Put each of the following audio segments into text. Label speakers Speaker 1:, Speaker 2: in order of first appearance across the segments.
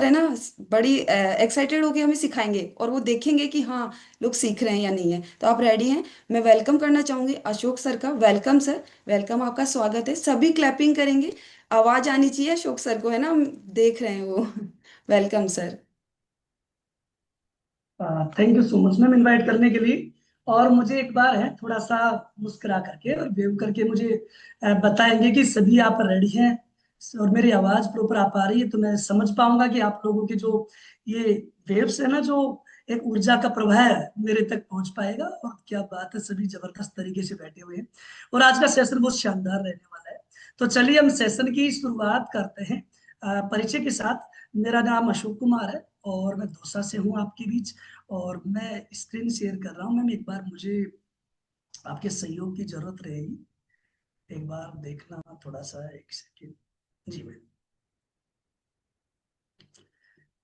Speaker 1: Sir है ना, बड़ी एक्साइटेड होके हमें सिखाएंगे और वो देखेंगे कि हाँ लोग सीख रहे हैं या नहीं है। तो आप रेडी हैं? मैं वेलकम करना चाहूंगी अशोक सर का। वेलकम सर, वेलकम, आपका स्वागत है। सभी क्लैपिंग करेंगे, आवाज आनी चाहिए अशोक सर को, है ना, हम देख रहे हैं वो। Welcome sir.
Speaker 2: Thank you so much ma'am invite करने के लिए। और मुझे एक बार है थोड़ा सा मुस्कुरा करके और वेव करके मुझे बताएंगे कि सभी आप रेडी हैं और मेरी आवाज प्रॉपर आ पा रही है, तो मैं समझ पाऊंगा कि आप लोगों के जो ये वेव्स है ना, जो एक ऊर्जा का प्रवाह है मेरे तक पहुंच पाएगा। और क्या बात है, सभी जबरदस्त तरीके से बैठे हुए हैं और आज का सेशन बहुत शानदार रहने वाला है। तो चलिए हम सेशन की शुरुआत करते हैं परिचय के साथ। मेरा नाम अशोक कुमार है और मैं दौसा से हूँ आपके बीच। और मैं स्क्रीन शेयर कर रहा हूँ मैम, एक बार मुझे आपके सहयोग की जरूरत रहेगी। एक बार देखना थोड़ा सा, एक सेकेंड। जी मैम।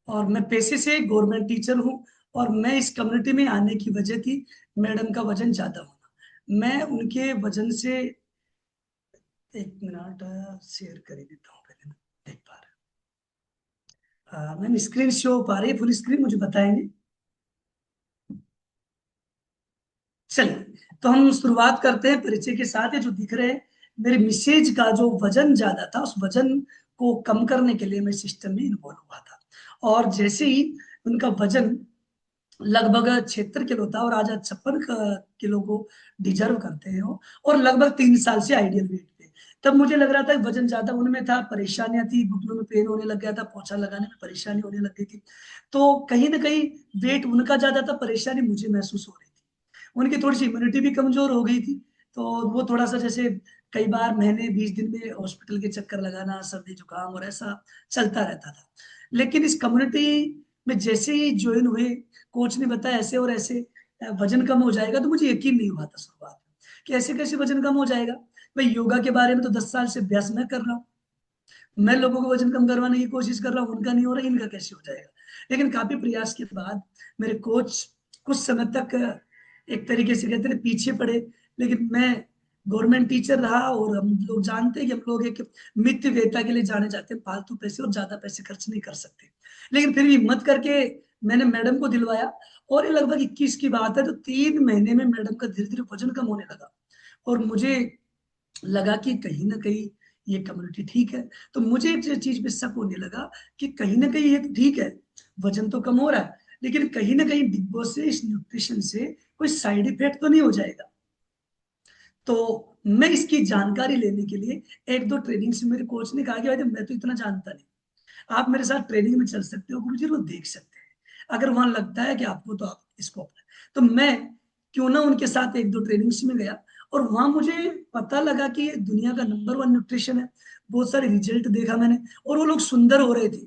Speaker 2: और मैं पेशे से गवर्नमेंट टीचर हूँ और मैं इस कम्युनिटी में आने की वजह थी मैडम का वजन ज्यादा होना। मैं उनके वजन से, एक मिनट शेयर कर ही देता हूँ पहले, मैं देख पा रहा मैम स्क्रीन शो हो पा रही है फुल स्क्रीन, मुझे बताएंगे। चलिए तो हम शुरुआत करते हैं परिचय के साथ। ये जो दिख रहे हैं मेरे मिसेज का जो वजन ज्यादा था, उस वजन को कम करने के लिए मैं सिस्टम में इन्वॉल्व हुआ था। और जैसे ही उनका वजन लगभग 76 किलो था और आज 56 किलो को डिजर्व करते हैं वो, और लगभग 3 साल से आइडियल वेट पे। तब मुझे लग रहा था कि वजन ज्यादा उनमें था, परेशानियां थी, घुटनों में पेन होने लग गया था, पोछा लगाने में परेशानी होने लग गई थी। तो कहीं ना कहीं वेट उनका ज्यादा था, परेशानी मुझे महसूस हो रही थी। उनकी थोड़ी सी इम्यूनिटी भी कमजोर हो गई थी। तो वो थोड़ा सा जैसे कई बार महीने 20 दिन में हॉस्पिटल के चक्कर लगाना, सर्दी जुकाम और ऐसा चलता रहता था। लेकिन इस कम्युनिटी में जैसे ही ज्वाइन हुए, कोच ने बताया ऐसे और ऐसे वजन कम हो जाएगा, तो मुझे यकीन नहीं हुआ था शुरुआत में कि ऐसे कैसे वजन कम हो जाएगा। भाई योगा के बारे में तो 10 साल से अभ्यास मैं कर रहा हूँ, मैं लोगों को वजन कम करवाने की कोशिश कर रहा हूँ, उनका नहीं हो रहा, इनका कैसे हो जाएगा। लेकिन काफी प्रयास के बाद मेरे कोच कुछ समय तक एक तरीके से कहते हैं पीछे पड़े। लेकिन मैं गवर्नमेंट टीचर रहा और हम लोग जानते हैं कि हम लोग एक मित्य वेता के लिए जाने जाते हैं, फालतू पैसे और ज्यादा पैसे खर्च नहीं कर सकते। लेकिन फिर भी हिम्मत करके मैंने मैडम को दिलवाया। और ये लगभग 21 की बात है, तो 3 महीने में मैडम का धीरे धीरे वजन कम होने लगा। और मुझे लगा कि कहीं ना कहीं ये कम्युनिटी ठीक है। तो मुझे एक चीज पे शक होने लगा कि कहीं ना कहीं ये तो ठीक है, वजन तो कम हो रहा है, लेकिन कहीं ना कहीं बिग बॉस से, इस न्यूट्रिशन से कोई साइड इफेक्ट तो नहीं हो जाएगा। तो मैं इसकी जानकारी लेने के लिए एक दो ट्रेनिंग से, मेरे कोच ने कहा कि भाई मैं तो इतना जानता नहीं, आप मेरे साथ ट्रेनिंग में चल सकते हो गुरुजी, वो देख सकते हैं, अगर वहां लगता है कि आपको, तो आप इसको अपना। तो मैं क्यों ना उनके साथ एक दो ट्रेनिंग्स में गया। और वहां मुझे पता लगा कि ये दुनिया का नंबर 1 न्यूट्रिशन है। बहुत सारे रिजल्ट देखा मैंने, और वो लोग सुंदर हो रहे थे,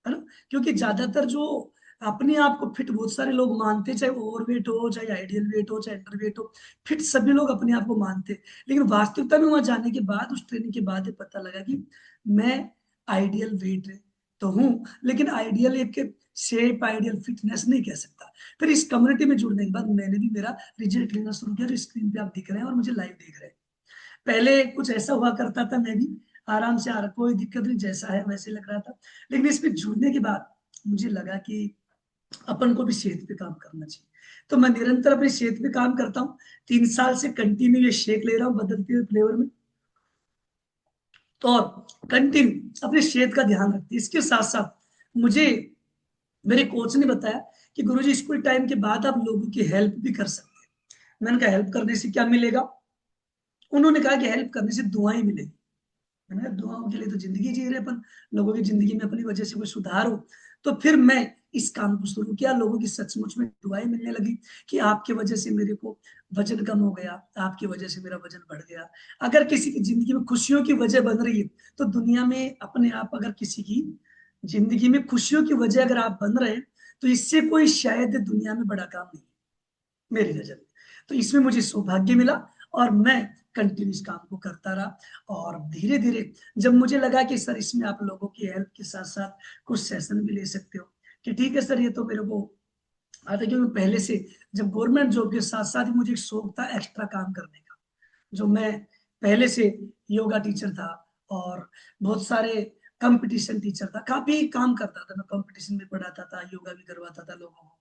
Speaker 2: है ना। क्योंकि ज्यादातर जो अपने आप को फिट बहुत सारे लोग मानते, चाहे ओवरवेट हो, चाहे आइडियल वेट हो, चाहे अंडरवेट हो, फिट सभी लोग अपने आप को मानते। लेकिन वास्तविकता में वहां जाने के बाद, उस ट्रेनिंग के बाद ये पता लगा कि मैं आइडियल वेट तो हूँ, लेकिन आइडियल एक शेप, आइडियल फिटनेस नहीं कह सकता। फिर इस कम्युनिटी में जुड़ने के बाद मैंने भी मेरा रिजल्ट लेना शुरू किया, जो स्क्रीन पे आप दिख रहे हैं और मुझे लाइव देख रहे हैं। पहले कुछ ऐसा हुआ करता था, मैं भी आराम से आ रहा, कोई दिक्कत नहीं, जैसा है वैसे लग रहा था। लेकिन इसमें जुड़ने के बाद मुझे लगा कि अपन को भी सेहत पे काम करना चाहिए। तो मैं निरंतर अपनी सेहत पे काम करता हूँ। 3 साल से कंटिन्यू ये शेक ले रहा हूँ बदलते हुए फ्लेवर में। तो और कंटिन्यू अपनी सेहत का ध्यान रखती है। इसके साथ साथ मुझे मेरे कोच ने बताया कि गुरुजी स्कूल टाइम के बाद आप लोगों की हेल्प भी कर सकते हैं। मैंने कहा हेल्प करने से क्या मिलेगा? उन्होंने कहा कि हेल्प करने से दुआएं मिलेगी। मैंने कहा दुआओं के लिए तो जिंदगी जी रहे अपन, लोगों की जिंदगी में अपनी वजह से कोई सुधार हो। तो फिर मैं इस काम को शुरू किया, लोगों की सचमुच में दुआएं मिलने लगी कि आपकी वजह से मेरे को वजन कम हो गया, आपकी वजह से मेरा वजन बढ़ गया। अगर किसी की जिंदगी में खुशियों की वजह बन रही है, तो दुनिया में अपने आप, अगर किसी की जिंदगी में खुशियों की वजह अगर आप बन रहे हैं, तो इससे कोई शायद दुनिया में बड़ा काम नहीं है मेरी नजर में। तो इसमें मुझे सौभाग्य मिला और मैं कंटिन्यू इस काम को करता रहा। और धीरे धीरे जब मुझे लगा कि सर इसमें आप लोगों की हेल्प के साथ साथ कुछ सेशन भी ले सकते हो, कि ठीक है सर ये तो मेरे को आता, क्योंकि पहले से जब गवर्नमेंट जॉब के साथ साथ ही मुझे एक शौक था एक्स्ट्रा काम करने का। जो मैं पहले से योगा टीचर था और बहुत सारे कंपटीशन टीचर था, काफी काम करता था, मैं कंपटीशन में पढ़ाता था, योगा भी करवाता था लोगों को,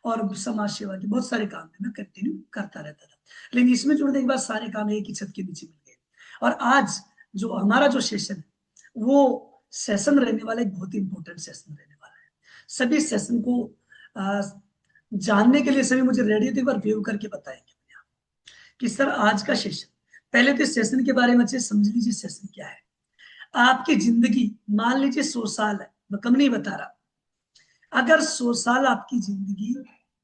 Speaker 2: और समाज सेवा के बहुत सारे काम भी मैं कंटिन्यू करता रहता था। लेकिन इसमें जुड़ने के बाद सारे काम एक ही छत के नीचे मिल गए। और आज जो हमारा जो सेशन है, वो सेशन रहने वाला एक बहुत ही इंपॉर्टेंट सेशन रहने वाला है। सभी सेशन को आ, जानने के लिए सभी मुझे रेडियो एक बार व्यू करके बताएंगे कि सर आज का सेशन, पहले तो इस सेशन के बारे में अच्छे समझ लीजिए सेशन क्या है। आपकी जिंदगी मान लीजिए 100 साल है, मैं कम नहीं बता रहा, अगर 100 साल आपकी जिंदगी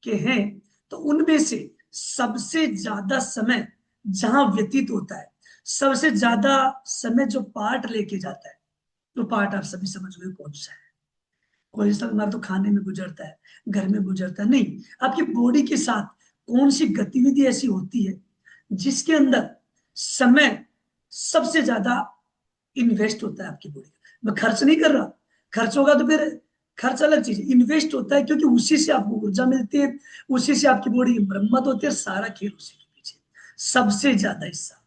Speaker 2: के हैं तो उनमें से सबसे ज्यादा समय जहां व्यतीत होता है, सबसे ज्यादा समय जो पार्ट लेके जाता है, तो पार्ट आप सभी समझ गए कौन सा है। कोई सा हमारा तो खाने में गुजरता है, घर में गुजरता है, नहीं, आपकी बॉडी के साथ कौन सी गतिविधि ऐसी होती है जिसके अंदर समय सबसे ज्यादा इन्वेस्ट होता है आपकी बॉडी का। मैं खर्च नहीं कर रहा, खर्च होगा तो फिर खर्च अलग चीज है, इन्वेस्ट होता है क्योंकि उसी से आपको ऊर्जा मिलती है, उसी से आपकी बॉडी की मरम्मत होती है, सारा खेल उसी के पीछे सबसे ज्यादा हिस्सा।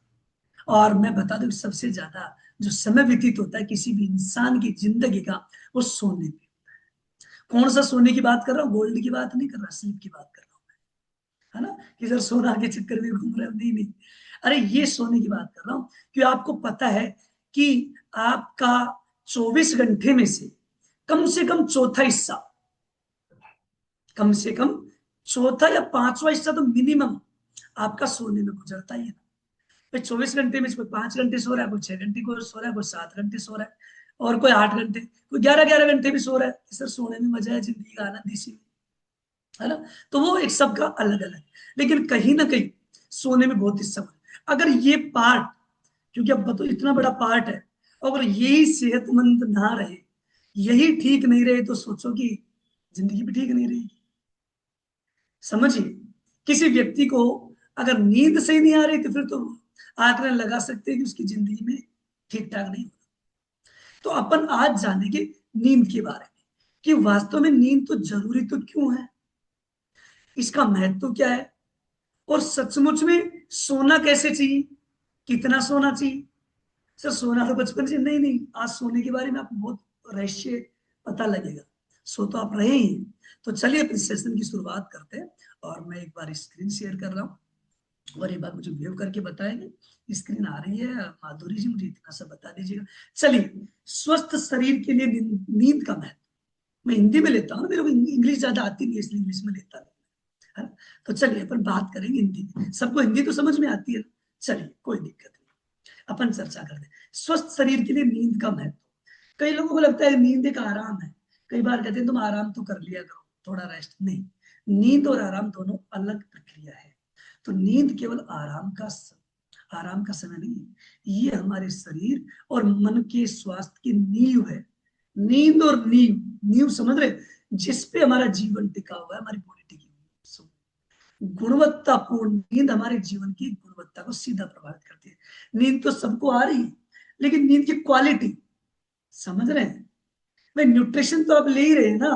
Speaker 2: और मैं बता दूं सबसे ज्यादा जो समय व्यतीत होता है किसी भी इंसान की जिंदगी का, वो सोने पे। कौन सा सोने की बात कर रहा हूँ, गोल्ड की बात नहीं कर रहा, स्लीप की बात कर रहा हूँ, है ना, कि सर सोना के चक्कर में घूम रहे हो, नहीं नहीं, अरे ये सोने की बात कर रहा हूँ कि आपको पता है कि आपका 24 घंटे में से कम चौथा हिस्सा, कम से कम चौथा या पांचवा हिस्सा तो मिनिमम आपका सोने में गुजरता ही है ना। भाई 24 घंटे में कोई 5 घंटे सो रहा है, कोई 6 घंटे को सो रहा है, कोई 7 घंटे सो रहा है, और कोई 8 घंटे, कोई 11 11 घंटे भी सो रहा है। सर सोने में मजा है, जिंदगी का आनंद इसी में, है ना। तो वो एक सबका अलग अलग, लेकिन कहीं ना कहीं सोने में बहुत हिस्सा है। अगर ये पार्ट, क्योंकि अब तो इतना बड़ा पार्ट है, अगर यही सेहतमंद ना रहे, यही ठीक नहीं रहे, तो सोचो कि जिंदगी भी ठीक नहीं रहेगी। समझिए, किसी व्यक्ति को अगर नींद सही नहीं आ रही तो फिर तो आंकड़े लगा सकते हैं कि उसकी जिंदगी में ठीक ठाक नहीं होगा। तो अपन आज जानेंगे नींद के बारे में कि वास्तव में नींद तो जरूरी तो क्यों है, इसका महत्व क्या है, और सचमुच में सोना कैसे चाहिए, कितना सोना चाहिए। सर सोना तो बचपन से, नहीं नहीं, आज सोने के बारे में आपको बहुत रहस्य पता लगेगा। सो तो आप रहे ही हैं। तो चलिए अपने सेशन की शुरुआत करते हैं, और मैं एक बार स्क्रीन शेयर कर रहा हूँ, और एक बार मुझे व्यू करके बताएंगे। स्क्रीन आ रही है माधुरी जी, मुझे इतना सा बता दीजिएगा। चलिए, स्वस्थ शरीर के लिए नींद का महत्व, मैं हिंदी में लेता हूँ, मेरे को इंग्लिश ज्यादा आती नहीं है, इसलिए इंग्लिश में लेता नहीं, है ना। तो चलिए अपन बात करेंगे हिंदी में, सबको हिंदी तो समझ में आती है ना। चलिए कोई दिक्कत नहीं, अपन चर्चा करते हैं स्वस्थ शरीर के लिए नींद का महत्व। कई लोगों को लगता है नींद एक आराम है, कई बार कहते हैं तुम आराम तो कर लिया करो, थोड़ा रेस्ट, नहीं, नींद और आराम दोनों अलग प्रक्रिया है। तो नींद केवल आराम का समय नहीं है, ये हमारे शरीर और मन के स्वास्थ्य की नींव है। नींद और नींव, नींव समझ रहे, जिस पे हमारा जीवन टिका हुआ है, हमारी बॉडी टिकी हुई है। गुणवत्तापूर्ण नींद हमारे जीवन की गुणवत्ता को सीधा प्रभावित करती है। नींद तो सबको आ रही है, लेकिन नींद की क्वालिटी समझ रहे हैं। भाई न्यूट्रिशन तो आप ले ही रहे हैं ना,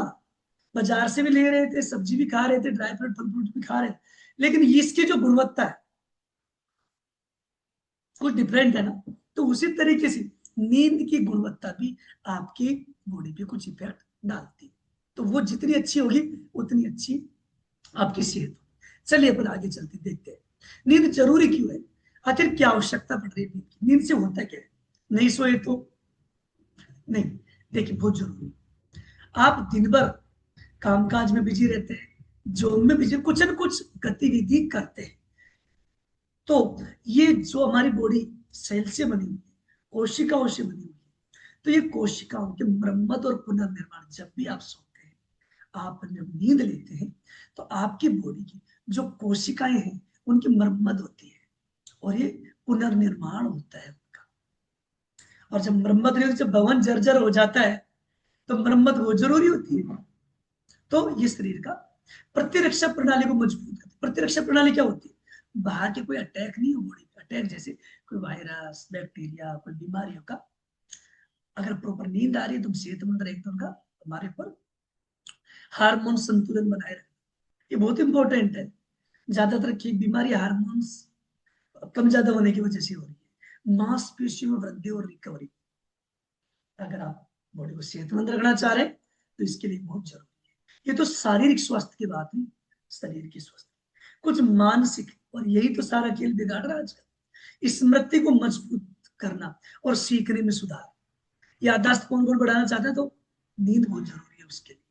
Speaker 2: बाजार से भी ले रहे थे, सब्जी भी खा रहे थे, ड्राई फ्रूट फल फ्रूट भी खा रहे थे, लेकिन इसकी जो गुणवत्ता है कुछ डिफरेंट है ना। तो उसी तरीके से नींद की गुणवत्ता भी आपकी बॉडी पे कुछ इफेक्ट डालती है। तो वो जितनी अच्छी होगी उतनी अच्छी आपकी सेहत होगी। चलिए अपन आगे चलते देखते हैं नींद जरूरी क्यों है, आखिर क्या आवश्यकता पड़ रही है नींद की, नींद से होता क्या है। नहीं सोए तो नहीं, देखिए बहुत जरूरी है। आप दिन भर कामकाज में बिजी रहते हैं, जॉब में बिजी, कुछ न कुछ गतिविधि करते हैं, तो ये जो हमारी बॉडी सेल से बनी हुई है, कोशिकाओं से बनी हुई है, तो ये कोशिकाओं के मरम्मत और पुनर्निर्माण, जब भी आप सोते हैं, आप जब नींद लेते हैं, तो आपकी बॉडी की जो कोशिकाएं हैं उनकी मरम्मत होती है, और ये पुनर्निर्माण होता है उनका। और जब मरम्मत नहीं होती, जब भवन जर्जर हो जाता है, तो मरम्मत बहुत जरूरी होती है। तो ये शरीर का प्रतिरक्षा प्रणाली को मजबूत करती है। प्रतिरक्षा प्रणाली क्या होती है, बाहर के कोई अटैक नहीं हो बॉडी पे, अटैक जैसे कोई वायरस, बैक्टीरिया, कोई बीमारियों का। अगर प्रॉपर नींद आ रही है तो सेहतमंद रहेगी, तो उनका हमारे ऊपर हार्मोन संतुलन बनाए रखें, ये बहुत इंपॉर्टेंट है। ज्यादातर की बीमारी हार्मोन्स कम ज्यादा होने की वजह से हो रही है। मांसपेशियों में वृद्धि और रिकवरी, अगर आप बॉडी को सेहतमंद रखना चाह रहे हैं तो इसके लिए बहुत जरूरी है। ये तो शारीरिक स्वास्थ्य की बात है, शरीर की स्वास्थ्य, कुछ मानसिक, और यही तो सारा खेल बिगाड़ रहा है आजकल, स्मृति को मजबूत करना और सीखने में सुधार। याददाश्त कौन कौन बढ़ाना चाहता है, तो नींद बहुत जरूरी है उसके लिए,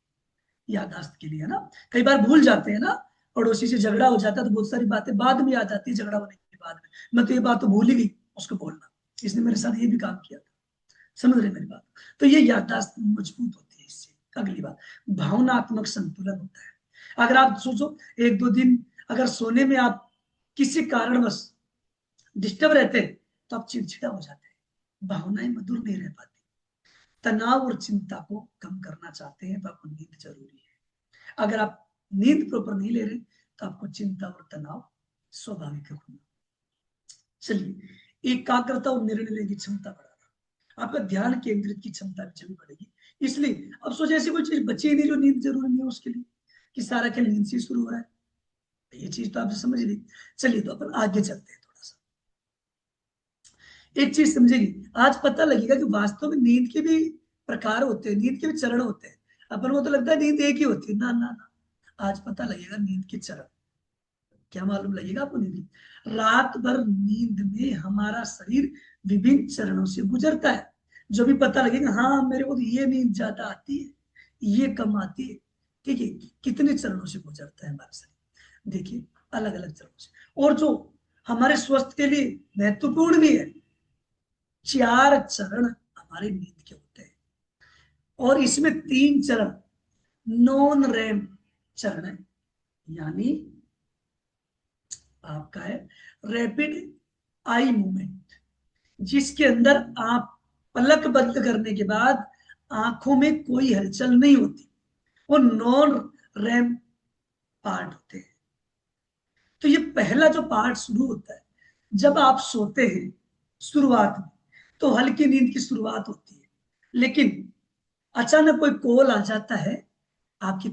Speaker 2: याददाश्त के लिए, है ना। कई बार भूल जाते हैं ना, पड़ोसी से झगड़ा हो जाता है तो बहुत सारी बातें बाद में याद आती है, झगड़ा होने के बाद में, मैं तो ये बात तो भूल ही गई, उसको बोलना, इसने मेरे साथ ये भी काम किया था। समझ रहे मेरी बात। तो ये याददाश्त मजबूत होती है इससे। अगली बात, भावनात्मक संतुलन होता है। अगर आप सोचो, एक दो दिन अगर सोने में आप किसी कारणवश डिस्टर्ब रहते हैं तो आप चिड़चिड़ा हो जाते हैं, भावनाएं मधुर नहीं रह पाती। तनाव और चिंता को कम करना चाहते हैं तो आपको नींद जरूरी है। अगर आप नींद प्रॉपर नहीं ले रहे तो आपको चिंता और तनाव स्वाभाविक होगा। चलिए, एकाग्रता और निर्णय लेने की क्षमता बढ़ाना, आपका ध्यान केंद्रित की क्षमता भी जरूर बढ़ेगी। इसलिए अब सोचे ऐसी कोई चीज बची ही नहीं जो नींद जरूरी नहीं है उसके लिए, कि सारा खेल नींद से शुरू हो रहा है, ये चीज तो आप समझ ली। चलिए, तो अपन आगे चलते हैं थोड़ा सा। एक चीज समझेगी, आज पता लगेगा कि वास्तव में नींद के भी प्रकार होते हैं, नींद के भी चरण होते हैं। अपन को तो लगता है नींद एक ही होती है, ना ना ना, आज पता लगेगा नींद के चरण। क्या मालूम लगेगा आपको, नींद, रात भर नींद में हमारा शरीर विभिन्न चरणों से गुजरता है। जो भी पता लगेगा, हाँ मेरे को तो ये नींद ज्यादा आती है, ये कम आती है, ठीक है, कितने चरणों से गुजरता है हमारा शरीर, देखिए, अलग अलग चरणों से। और जो हमारे स्वास्थ्य के लिए महत्वपूर्ण भी है, 4 चरण हमारे नींद के होते हैं, और इसमें 3 चरण नॉन रैम चरण है, यानी आपका है रैपिड आई मूवमेंट, जिसके अंदर आप पलक बंद करने के बाद आंखों में कोई हलचल नहीं होती, वो नॉन रैम पार्ट होते हैं। तो ये पहला जो पार्ट शुरू होता है जब आप सोते हैं, शुरुआत में तो हल्की नींद की शुरुआत होती है, लेकिन अचानक कोई कॉल आ जाता है आपकी,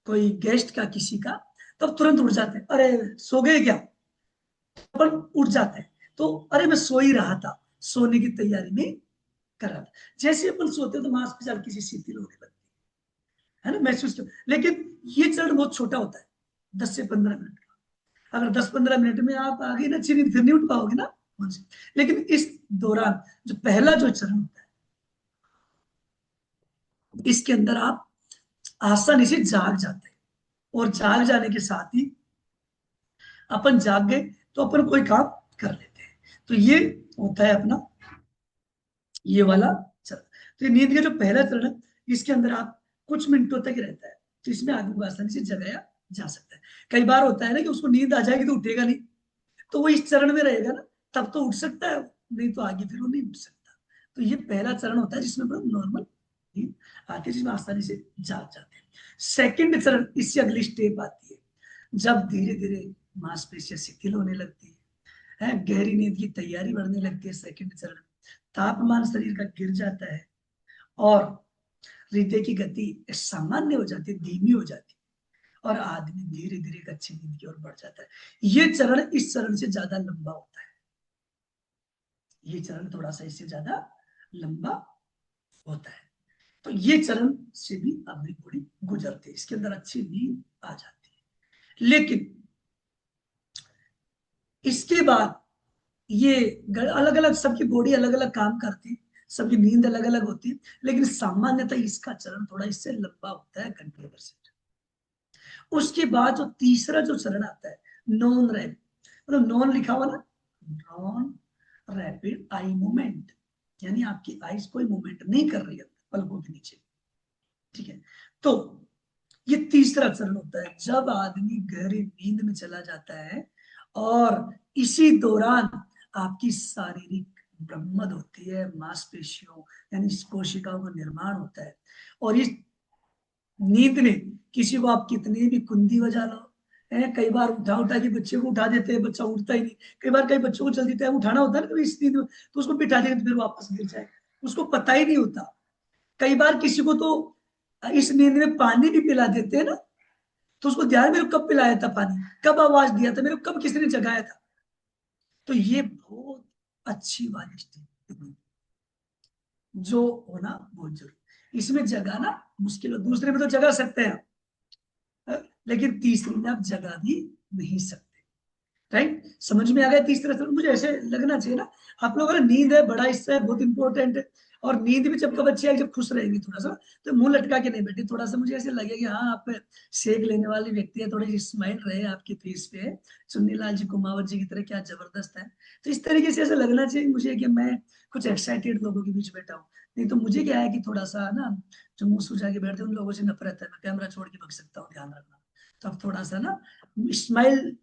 Speaker 2: कोई गेस्ट का, किसी का, तब तुरंत उठ जाते हैं, अरे सो गए क्या, अपन उठ जाते हैं, तो अरे मैं सो ही रहा था, सोने की तैयारी में कर रहा था। जैसे अपन सोते हैं तो मांसपेशियां किसी शिथिल होने लगती है ना, महसूस कर, लेकिन ये चरण बहुत छोटा होता है, 10 से 15 मिनट का। अगर 10-15 मिनट में आप आगे ना अच्छी नींद, फिर नहीं उठ पाओगे ना उनसे। लेकिन इस दौरान जो पहला जो चरण होता है, इसके अंदर आप आसानी से जाग जाते हैं, और जाग जाने के साथ ही अपन जाग गए तो अपन कोई काम कर लेते हैं। तो ये होता है अपना ये वाला चरण। तो ये नींद का जो पहला चरण है, इसके अंदर आप कुछ मिनटों तक ही रहता है, तो इसमें आदमी को आसानी से जगाया जा सकता है। कई बार होता है ना कि उसको नींद आ जाएगी तो उठेगा नहीं, तो वो इस चरण में रहेगा ना, तब तो उठ सकता है, नहीं तो आगे फिर वो नहीं उठ सकता। तो ये पहला चरण होता है जिसमें नॉर्मल नींद आती है, जिसमें आसानी से जाग जाते हैं। सेकंड चरण, इससे अगली स्टेप आती है, जब धीरे धीरे मांसपेशियां शिथिल होने लगती है, गहरी नींद की तैयारी बढ़ने लगती है। सेकंड चरण, तापमान शरीर का गिर जाता है, और हृदय की गति सामान्य हो जाती है, धीमी हो जाती है, और आदमी धीरे धीरे एक अच्छी नींद की ओर बढ़ जाता है। ये चरण इस चरण से ज्यादा लंबा होता है, ये चरण थोड़ा सा इससे ज्यादा लंबा होता है। तो ये चरण से भी अपनी बॉडी गुजरती है, इसके अंदर अच्छी नींद आ जाती है। लेकिन इसके बाद ये अलग अलग, सबकी बॉडी अलग अलग काम करती है, सबकी नींद अलग अलग होती है, लेकिन सामान्यतः इसका चरण थोड़ा इससे लंबा होता है, घंटे भर से। उसके बाद जो तीसरा जो चरण आता है, नॉन रैपिड, मतलब नॉन लिखा हुआ ना, नॉन रैपिड आई मूवमेंट, यानी आपकी आईज कोई मूवमेंट नहीं कर रही है पलकों के नीचे, ठीक है। तो ये तीसरा चरण होता है जब आदमी गहरी नींद में चला जाता है, और इसी दौरान आपकी शारीरिक ब्रह्मद होती है, मांसपेशियों यानी कोशिकाओं का निर्माण होता है। और इस नींद में किसी को आप कितनी भी कुंदी बजा लो, है, कई बार उठा उठा के बच्चे को उठा देते हैं, बच्चा उठता ही नहीं। कई बार कई बच्चों को जल्दी टाइम उठाना होता है ना, तो इस नींद में तो उसको बिठा देंगे तो फिर वापस गिर जाए, उसको पता ही नहीं होता। कई बार किसी को तो इस नींद में पानी भी पिला देते हैं ना, तो उसको ध्यान, मेरे को कब पिलाया था पानी, कब आवाज दिया था, मेरे को कब किसी ने जगाया था। तो ये बहुत अच्छी वाली स्थिति, जो होना बहुत जरूरी। इसमें जगाना मुश्किल हो, दूसरे में तो जगा सकते हैं, लेकिन तीसरे में आप जगा भी नहीं सकते। राइट, समझ में आ गया? तीसरा तरह मुझे ऐसे लगना चाहिए ना, आप लोगों का नींद है बड़ा हिस्सा है, बहुत इंपॉर्टेंट है। और नींद भी जब कब अच्छी आएगी, जब खुश रहेंगी थोड़ा सा, तो मुंह लटका के नहीं बैठे, थोड़ा सा मुझे ऐसे लगे कि हाँ आप सेक लेने वाली व्यक्ति है, थोड़ी सी स्माइल रहे आपके फेस पे, चुन्नीलाल जी कुमावत जी की तरह, क्या जबरदस्त है। तो इस तरीके से ऐसा लगना चाहिए मुझे कि मैं कुछ एक्साइटेड लोगों के बीच बैठा हूँ। नहीं तो मुझे क्या है कि थोड़ा सा ना, जो मुंह सुझा के बैठते हैं उन लोगों से नफरत है, मैं कैमरा छोड़ के भग सकता हूँ, ध्यान रखना। तो अब थोड़ा सा ना स्माइल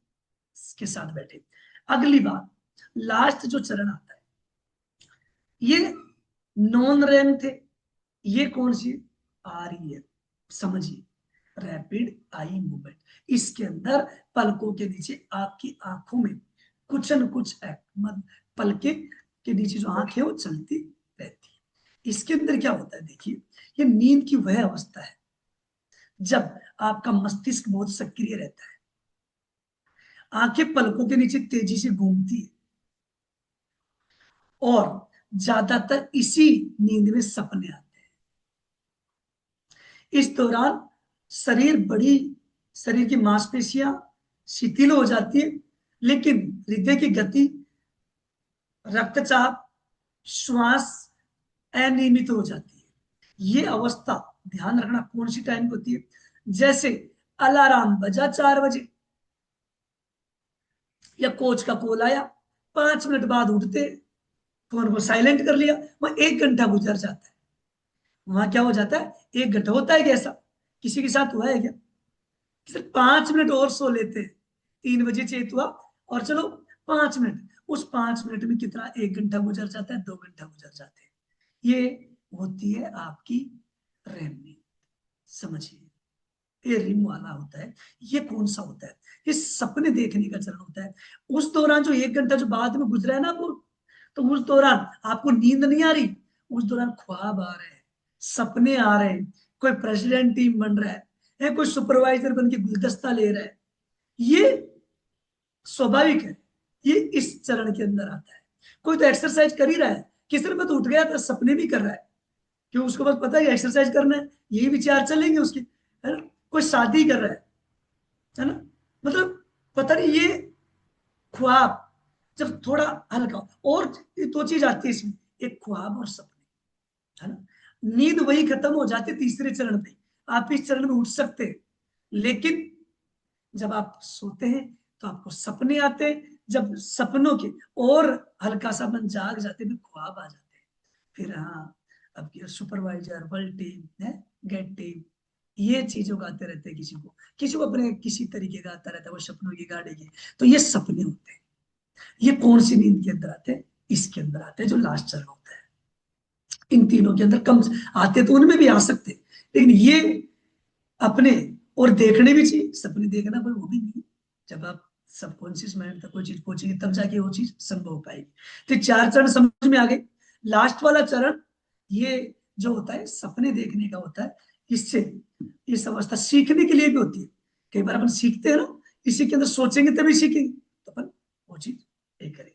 Speaker 2: के साथ बैठे। अगली बात, लास्ट जो चरण आता है, ये नॉन रैम थे, ये कौन सी? आ रही है, समझिए, रैपिड आई मूवमेंट। इसके अंदर पलकों के नीचे आपकी आंखों में कुछ न कुछ पलके के नीचे जो आंख है वो चलती रहती है। इसके अंदर क्या होता है, देखिए, ये नींद की वह अवस्था है जब आपका मस्तिष्क बहुत सक्रिय रहता है, आंखें पलकों के नीचे तेजी से घूमती है, और ज्यादातर इसी नींद में सपने आते हैं। इस दौरान शरीर की मांसपेशियां शिथिल हो जाती है, लेकिन हृदय की गति, रक्तचाप, श्वास अनियमित हो जाती है। ये अवस्था, ध्यान रखना, कौन सी टाइम होती है? जैसे अलार्म बजा 4 बजे, या कोच का कॉल आया, 5 मिनट बाद उठते, फोन को साइलेंट कर लिया, वह 1 घंटा गुजर जाता है। वहां क्या हो जाता है, 1 घंटा होता है कैसा, किसी के साथ हुआ है क्या? सिर्फ 5 मिनट और सो लेते हैं, 3 बजे चेत हुआ, और चलो 5 मिनट, उस 5 मिनट में कितना, 1 घंटा गुजर जाता है, 2 घंटा गुजर जाते हैं। ये होती है आपकी रैम नींद। समझिए, ये रिम वाला होता है। ये कौन सा होता है? ये सपने देखने का चरण होता है। उस दौरान जो 1 घंटा जो बाद में गुजरा है ना वो, तो उस दौरान आपको नींद नहीं आ रही, उस दौरान ख्वाब आ रहे हैं, सपने आ रहे हैं, कोई प्रेसिडेंट टीम बन रहा है, कोई सुपरवाइजर बन के गुलदस्ता ले रहा है। ये स्वाभाविक है, ये इस चरण के अंदर आता है। कोई तो एक्सरसाइज कर ही रहा है, किसी ने तो उठ गया तो सपने भी कर रहा है, क्यों? उसको बस पता है एक्सरसाइज करना है, यही विचार चलेंगे उसके, है ना? कोई शादी कर रहा है ना? मतलब पता नहीं, ये ख्वाब जब थोड़ा हल्का, और दो चीज आती है इसमें, एक ख्वाब और सपने, है ना? नींद वही खत्म हो जाती है तीसरे चरण पे, आप इस चरण में उठ सकते हैं, लेकिन जब आप सोते हैं तो आपको सपने आते हैं, जब सपनों के और हल्का सा मन जाग जाते हैं, ख्वाब आ जाते हैं, फिर हाँ, अब सुपरवाइजर, वर्ल्ड टीम है, गेट टीम, ये चीजों का आते रहते हैं, किसी को अपने किसी तरीके का आता रहता है, वो सपनों की गाड़ी की। तो ये सपने होते हैं। ये कौन सी नींद के अंदर आते हैं? इसके अंदर आते हैं, जो लास्ट चरण होता है। इन तीनों के अंदर कम आते, तो उनमें भी आ सकते हैं, लेकिन ये अपने, और देखने भी चाहिए, सपने देखना कोई वो भी नहीं है। जब आप सबकॉन्शियस माइंड तक कोई चीज पहुंचेगी तब जाके वो चीज संभव हो पाएगी। तो 4 चरण समझ में आ गए। लास्ट वाला चरण, ये जो होता है सपने देखने का होता है। इससे इस अवस्था सीखने के लिए भी होती है। कई बार अपन सीखते हैं ना, इसी के अंदर सोचेंगे तभी सीखेंगे, तो अपन वो चीज ये करें।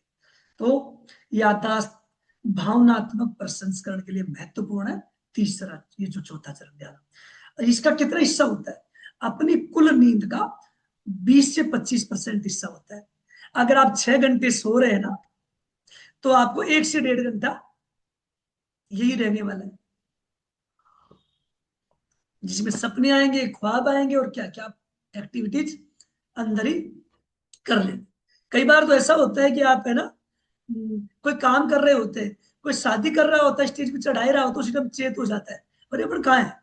Speaker 2: तो याददाश्त, भावनात्मक प्रसंस्करण के लिए महत्वपूर्ण है तीसरा, ये जो चौथा चरण, ध्यान। इसका कितना हिस्सा होता है? अपनी कुल नींद का 20 से 25% हिस्सा होता है। अगर आप 6 घंटे सो रहे हैं ना, तो आपको 1 से 1.5 घंटा यही रहने वाला है, जिसमें सपने आएंगे, ख्वाब आएंगे, और क्या क्या एक्टिविटीज अंदर ही कर लेंगे। कई बार तो ऐसा होता है कि आप, है ना, कोई काम कर रहे होते हैं, कोई शादी कर रहा होता है, स्टेज पे चढ़ाई रहा होता है, उसी टाइम चेत हो जाता है, अरे अपन कहाँ है?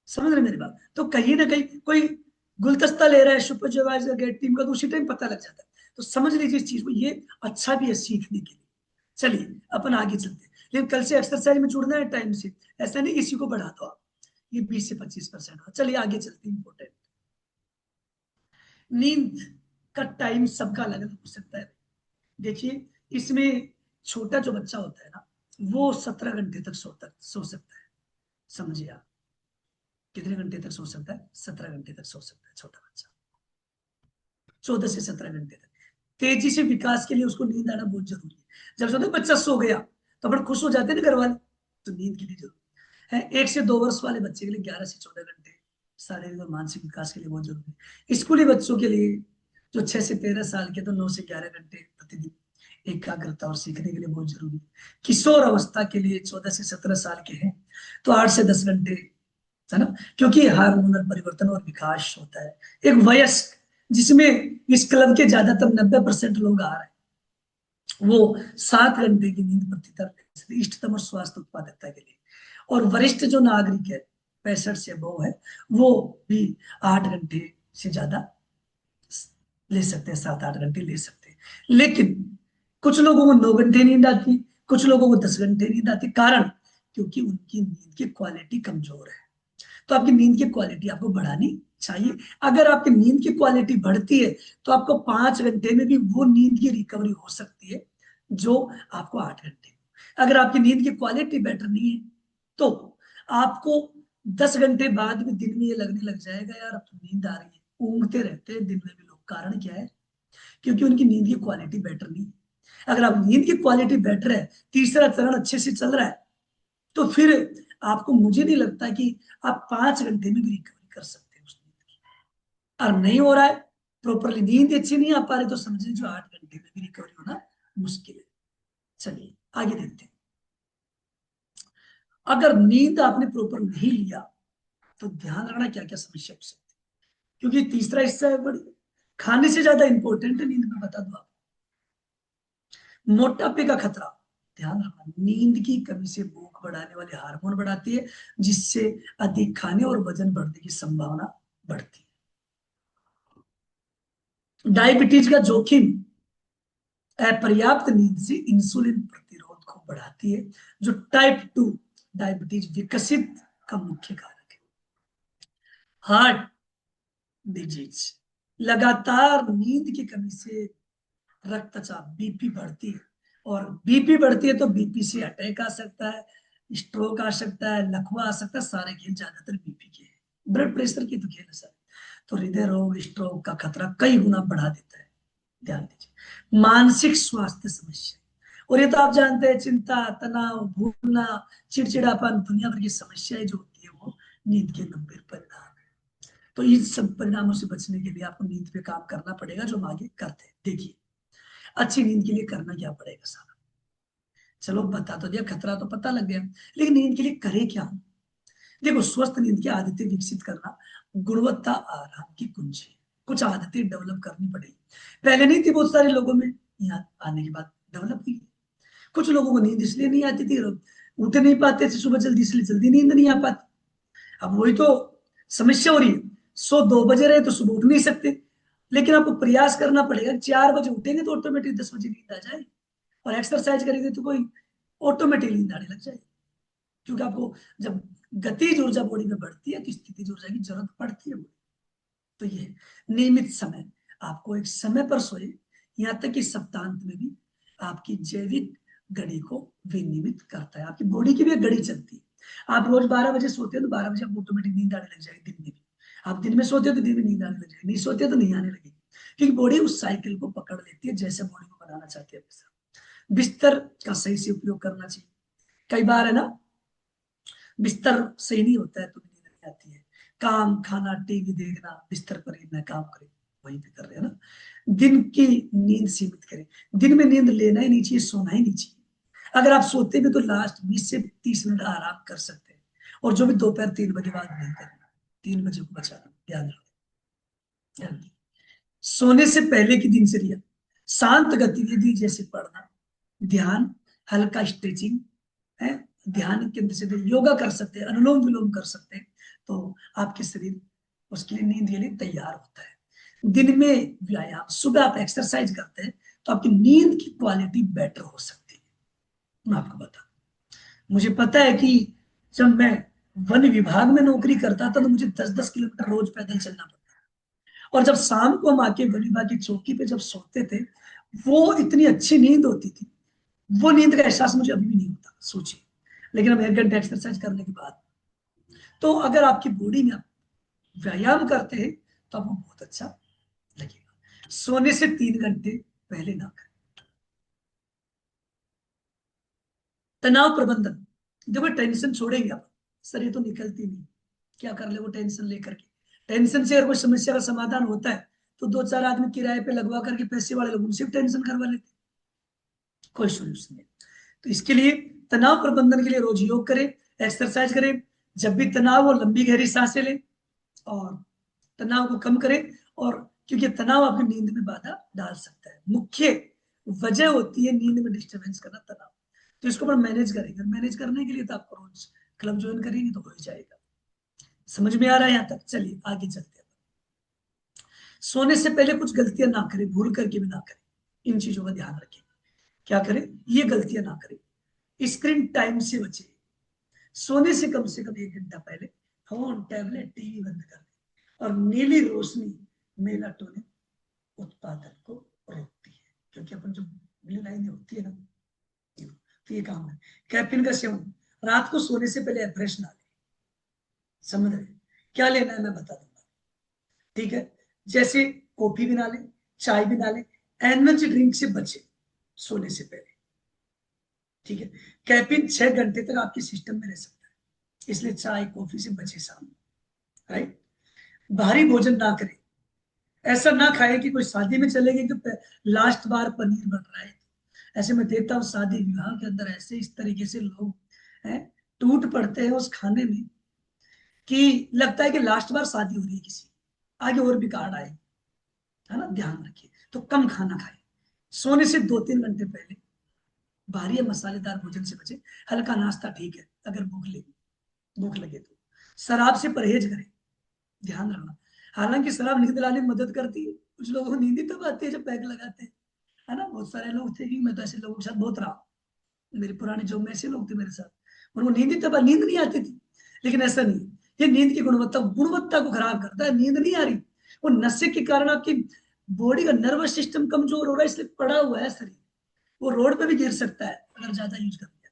Speaker 2: समझ रहे मेरी बात? तो कहीं ना कहीं कोई गुलदस्ता ले रहा है सुपरवाइजर गेट टीम का, तो उसी टाइम पता लग जाता है। तो समझ लीजिए इस चीज को, ये अच्छा भी है सीखने के लिए। चलिए अपन आगे चलते हैं, लेकिन कल से एक्सरसाइज में जुड़ना है टाइम से, ऐसा नहीं इसी को बढ़ा दो आप, ये 20 से 25% हो। चलिए आगे चलते हैं। इंपॉर्टेंट, नींद का टाइम सबका अलग अलग हो सकता है। देखिए, इसमें छोटा जो बच्चा होता है ना, वो 17 घंटे तक सो सकता है। समझिए आप, कितने घंटे तक सो सकता है? 17 घंटे तक सो सकता है छोटा बच्चा, 14 से 17 घंटे तक। तेजी से विकास के लिए उसको नींद आना बहुत जरूरी है। जब सोते बच्चा सो गया, तो अपन खुश हो जाते हैं ना घर वाले, तो नींद के लिए जरूरी है। 1 से 2 वर्ष वाले बच्चे के लिए 11 से 14 घंटे शारीरिक और मानसिक विकास के लिए बहुत जरूरी है। स्कूली बच्चों के लिए जो 6 से 13 साल के, तो 9 से 11 घंटे प्रतिदिन एकाग्रता और सीखने के लिए बहुत जरूरी है। किशोर अवस्था के लिए 14 से 17 साल के हैं तो 8 से 10 घंटे, है ना, क्योंकि हार्मोनल परिवर्तन और विकास होता है। एक वयस्क, जिसमें इस क्लब के ज्यादातर 90% लोग आ रहे हैं, वो 7 घंटे की नींद प्रतिदिन इष्टतम और स्वास्थ्य उत्पादकता के लिए। और वरिष्ठ जो नागरिक है, 65 से अबव है, वो भी 8 घंटे से ज्यादा ले सकते हैं, 7-8 घंटे ले सकते हैं। लेकिन कुछ लोगों को 9 घंटे नींद आती, कुछ लोगों को 10 घंटे नींद आती। कारण, क्योंकि उनकी नींद की क्वालिटी कमजोर है। तो आपकी नींद की क्वालिटी आपको बढ़ानी चाहिए। अगर आपकी नींद की क्वालिटी बढ़ती है तो आपको 5 घंटे में भी वो नींद की रिकवरी हो सकती है जो आपको 8 घंटे। अगर आपकी नींद की क्वालिटी बेटर नहीं है तो आपको 10 घंटे बाद भी दिन में ये लगने लग जाएगा, यार अब तो नींद आ रही है। ऊँघते रहते हैं दिन में भी लोग। कारण क्या है? क्योंकि उनकी नींद की क्वालिटी बेटर नहीं है। अगर आप नींद की क्वालिटी बेटर है, तीसरा चरण अच्छे से चल रहा है, तो फिर आपको, मुझे नहीं लगता कि आप 5 घंटे में भी रिकवरी कर सकते हैं उस नींद की। और नहीं हो रहा है, प्रॉपरली नींद अच्छी नहीं आ पा रही, तो समझे जो 8 घंटे में भी रिकवरी होना मुश्किल है। चलिए आगे देखते हैं। अगर नींद आपने प्रॉपर नहीं लिया तो ध्यान रखना क्या क्या समस्या हो सकती है, क्योंकि तीसरा हिस्सा है बड़ी, खाने से ज्यादा इंपॉर्टेंट है नींद में, बता दो आप। मोटापे का खतरा, ध्यान रखना, नींद की कमी से भूख बढ़ाने वाले हार्मोन बढ़ाती है, जिससे अधिक खाने और वजन बढ़ने की संभावना बढ़ती है। डायबिटीज का जोखिम, अपर्याप्त नींद से इंसुलिन प्रतिरोध को बढ़ाती है, जो टाइप 2 डायबिटीज विकसित का मुख्य कारक है। हार्ट डिजीज, लगातार नींद की कमी से रक्तचाप, बीपी बढ़ती है, और बीपी बढ़ती है तो बीपी से अटैक आ सकता है, स्ट्रोक आ सकता है, लकवा आ सकता है। सारे खेल ज्यादातर बीपी के हैं। ब्लड प्रेशर की तो खेल है सर। तो हृदय रोग, स्ट्रोक का खतरा कई गुना बढ़ा देता है। ध्यान दीजिए। मानसिक स्वास्थ्य समस्या, और ये तो आप जानते हैं, चिंता, तनाव, भूलना, चिड़चिड़ापन, दुनिया भर की समस्याएं जो होती है वो नींद के गंभीर परिणाम है। तो इन सब परिणामों से बचने के लिए आपको नींद पे काम करना पड़ेगा, जो हम आगे करते हैं। देखिए, अच्छी नींद के लिए करना क्या पड़ेगा सारा, चलो बता तो दिया, खतरा तो पता लग गया, लेकिन नींद के लिए करे क्या हम? देखो, स्वस्थ नींद की आदतें विकसित करना गुणवत्ता आराम की कुंजी है। कुछ आदतें डेवलप करनी पड़ेगी, पहले नहीं थी बहुत सारे लोगों में, यहाँ आने के बाद डेवलप हुई। कुछ लोगों को नींद इसलिए नहीं आती थी, उठ नहीं पाते थे सुबह जल्दी, इसलिए जल्दी नींद नहीं आ पाती। अब वही तो समस्या हो रही है। 2 बजे रहे तो सुबह उठ नहीं सकते, लेकिन आपको प्रयास करना पड़ेगा। 4 बजे उठेंगे तो ऑटोमेटिक 10 बजे नींद आ जाए, और एक्सरसाइज करेंगे तो कोई ऑटोमेटिक नींद आने लग जाएगी। क्योंकि आपको जब गतिज ऊर्जा बॉडी में बढ़ती है तो स्थितिज ऊर्जा की जरूरत पड़ती है। तो ये नियमित समय, आपको एक समय पर सोए, यहाँ तक कि सप्तांत में भी आपकी जैविक घड़ी को विनियमित करता है। आपकी बॉडी की भी एक घड़ी चलती है। आप रोज 12 बजे सोते हो तो 12 बजे आपको ऑटोमेटिक नींद आने लग जाएगी। दिन में भी आप दिन में सोते हो तो दिन में नींद आने लग जाएगी, नहीं सोते हो तो नहीं आने लगेगी, क्योंकि बॉडी उस साइकिल को पकड़ लेती है, जैसे बॉडी को बनाना चाहती है वैसा। बिस्तर का सही से उपयोग करना चाहिए। कई बार है ना, बिस्तर सही नहीं होता है तो नींद नहीं आती है। काम, खाना, टीवी देखना, बिस्तर पर ही मैं काम करें, वहीं पे कर रहे हैं ना। दिन की नींद सीमित करें। दिन में नींद लेना ही नहीं चाहिए, सोना ही नहीं चाहिए। अगर आप सोते भी तो लास्ट 20 से 30 मिनट आराम कर सकते हैं, और जो भी दोपहर 3 बजे बाद नहीं करना, 3 बजे को बचाना। ध्यान रखें, ध्यान रखें। सोने से पहले की दिनचर्या, शांत गतिविधि जैसे पढ़ना, ध्यान, हल्का स्ट्रेचिंग है, ध्यान केंद्र से योगा कर सकते हैं, अनुलोम विलोम कर सकते हैं, तो आपके शरीर उसके लिए, नींद के लिए तैयार होता है। दिन में व्यायाम, सुबह आप एक्सरसाइज करते हैं तो आपकी नींद की क्वालिटी बेटर हो सकती है। मैं आपको बता, मुझे पता है कि जब मैं वन विभाग में नौकरी करता था तो मुझे 10-10 किलोमीटर रोज पैदल चलना पड़ता, और जब शाम को हम आके वन विभाग की चौकी पे जब सोते थे, वो इतनी अच्छी नींद होती थी, वो नींद का एहसास मुझे अभी भी नहीं होता, सोचिए। लेकिन अब 1 घंटे एक्सरसाइज करने के बाद, तो अगर आपकी बॉडी में आप व्यायाम करते हैं तो आपको बहुत अच्छा लगेगा। सोने से 3 घंटे पहले ना करें। तनाव प्रबंधन, देखो टेंशन छोड़ेंगे आप, सर ये तो निकलती नहीं, क्या कर ले वो टेंशन लेकर के। टेंशन से अगर कोई समस्या का समाधान होता है तो दो चार आदमी किराए पे लगवा करके पैसे वाले लोग उनसे भी टेंशन करवा लेते, कोई सोल्यूशन नहीं। तो इसके लिए तनाव प्रबंधन के लिए रोज योग करें, एक्सरसाइज करें, जब भी तनाव हो लंबी गहरी सांसें लें और तनाव को कम करें। और क्योंकि तनाव आपकी नींद में बाधा डाल सकता है, मुख्य वजह होती है नींद में डिस्टरबेंस करना तनाव। तो इसको अपन मैनेज करेंगे, मैनेज करने के लिए तो आपको रोज क्लब ज्वाइन करेंगे तो हो ही जाएगा। समझ में आ रहा है यहाँ तक? चलिए आगे चलते हैं। सोने से पहले कुछ गलतियां ना करें, भूल करके भी ना करें, इन चीजों का ध्यान रखें। क्या करें? ये गलतियां ना करें। स्क्रीन टाइम से बचे, सोने से कम 1 घंटा पहले फोन टैबलेट टीवी बंद कर दें। और नीली रोशनी मेलाटोनिन उत्पादन को रोकती है, क्योंकि अपन जो ब्लू लाइन होती है ना, तो ये काम है। कैफीन का सेवन रात को सोने से पहले ब्रश ना लें। समझ रहे? क्या लेना है मैं बता दूंगा, ठीक है? जैसे कॉफी भी ना लें, चाय भी ना लें, एनर्जी ड्रिंक से बचे सोने से पहले, ठीक है? कैफीन 6 घंटे तक आपके सिस्टम में रह सकता है, इसलिए चाय कॉफी से बचे शाम में, राइट? भारी भोजन ना करें, ऐसा ना खाए कि कोई शादी में चले गए तो लास्ट बार पनीर बन रहा है। ऐसे मैं देखता हूँ शादी विवाह के अंदर ऐसे इस तरीके से लोग हैं, टूट पड़ते हैं उस खाने में कि लगता है कि लास्ट बार शादी हो रही है किसी, आगे और भी कार्ड आए, है ना? ध्यान रखिए। तो कम खाना खाए, सोने से 2-3 घंटे पहले भारी या मसालेदार भोजन से बचे, हल्का नाश्ता ठीक है अगर भूख लगे तो। शराब से परहेज करें, ध्यान रखना। हालांकि शराब नींद लाने में मदद करती है, कुछ लोगों को नींद ही तब आती है जब पैक लगाते हैं, है ना? बहुत सारे लोग थे कि मैं तो ऐसे लोगों के साथ बहुत रहा, मेरे पुराने जॉब में ऐसे लोग थे मेरे साथ, उनको नींद ही तब नींद नहीं आती थी। लेकिन ऐसा नहीं, ये नींद की गुणवत्ता गुणवत्ता को खराब करता है। नींद नहीं आ रही, वो नशे के कारण आपकी बॉडी का नर्वस सिस्टम कमजोर हो रहा है, इसलिए पड़ा हुआ है शरीर, वो रोड पे भी गिर सकता है अगर ज्यादा यूज कर लिया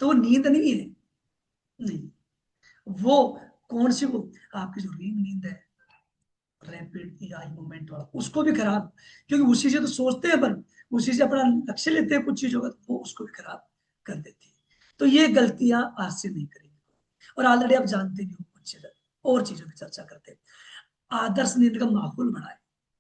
Speaker 2: तो वो नींद नहीं है। नहीं, वो कौन सी, वो आपकी जो रीम नींद है, रैपिड आई मूवमेंट वाला, उसको भी खराब, क्योंकि उसी से तो सोचते हैं अपन, उसी से अपना लक्ष्य लेते हैं कुछ चीजों का, तो वो उसको भी खराब कर देती है। तो ये गलतियां आज से नहीं करेंगे। और ऑलरेडी आप जानते भी हो कुछ चीजें, और चीजों की चर्चा करते हैं। आदर्श नींद का माहौल बनाए,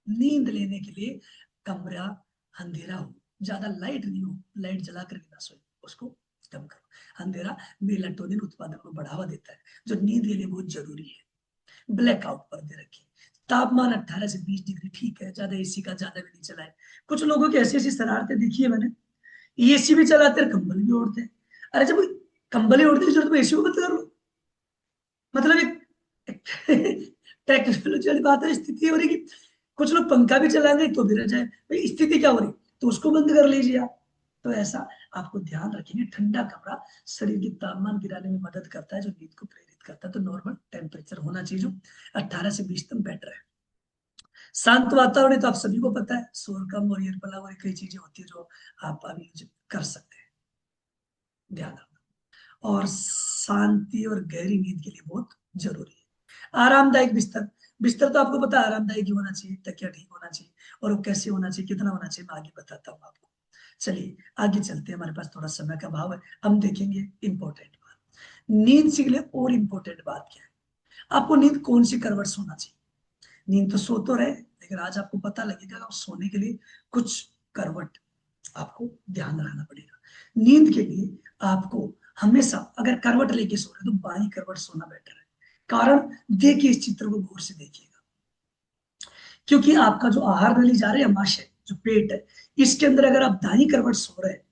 Speaker 2: नींद लेने के लिए कमरा अंधेरा हो, ज्यादा लाइट नहीं हो, लाइट जला कर ना सोए, उसको कम करो। अंधेरा मेलाटोनिन उत्पादन को बढ़ावा देता है, जो नींद के लिए बहुत जरूरी है। ब्लैकआउट पर्दे रखिए, तापमान 18 से 20 डिग्री ठीक है, ज्यादा एसी का ज्यादा भी नहीं चलाए। कुछ लोगों की ऐसी ऐसी शरारतें देखी है मैंने, एसी भी चलाते हैं कंबल भी ओढ़ते हैं। अरे जब कंबल ही ओढ़ने की जरूरत, एसी को बंद कर लो। मतलब एक टेक्नोलॉजी वाली बात है, स्थिति हो रही कि कुछ लोग पंखा भी चलाएंगे तो भी रह जाए, भाई स्थिति क्या हो रही, तो उसको बंद कर लीजिए आप। तो ऐसा आपको ध्यान रखेंगे। ठंडा कमरा शरीर की तापमान गिराने में मदद करता है, जो नींद को प्रेरित करता है। तो नॉर्मल टेम्परेचर होना चाहिए जो 18 से 20 तक बेटर है। शांत वातावरण है तो आप सभी को पता है, शोर कम और ईयर और कई चीजें होती है जो आप अभी यूज कर सकते हैं, ध्यान रखना। और शांति और गहरी नींद के लिए बहुत जरूरी है आरामदायक बिस्तर। बिस्तर तो आपको पता है आरामदायक ही होना चाहिए, तकिया ठीक होना चाहिए, और वो कैसे होना चाहिए, कितना होना चाहिए, मैं आगे बताता हूँ आपको। चलिए आगे चलते हैं, हमारे पास थोड़ा समय का अभाव है, हम देखेंगे इंपॉर्टेंट बात। नींद से लिए और इंपॉर्टेंट बात क्या है, आपको नींद कौन सी करवट सोना चाहिए। नींद तो सो तो रहे, लेकिन आज आपको पता लगेगा आप सोने के लिए कुछ करवट आपको ध्यान रखना पड़ेगा। नींद के लिए आपको हमेशा अगर करवट लेके सो रहे तो बाई करवट सोना बेटर है। कारण देखिए, इस चित्र को गौर से देखिएगा, क्योंकि आपका जो आहार नली जा रही है, आमाशय जो पेट है, इसके अंदर अगर आप दाई करवट सो रहे हैं,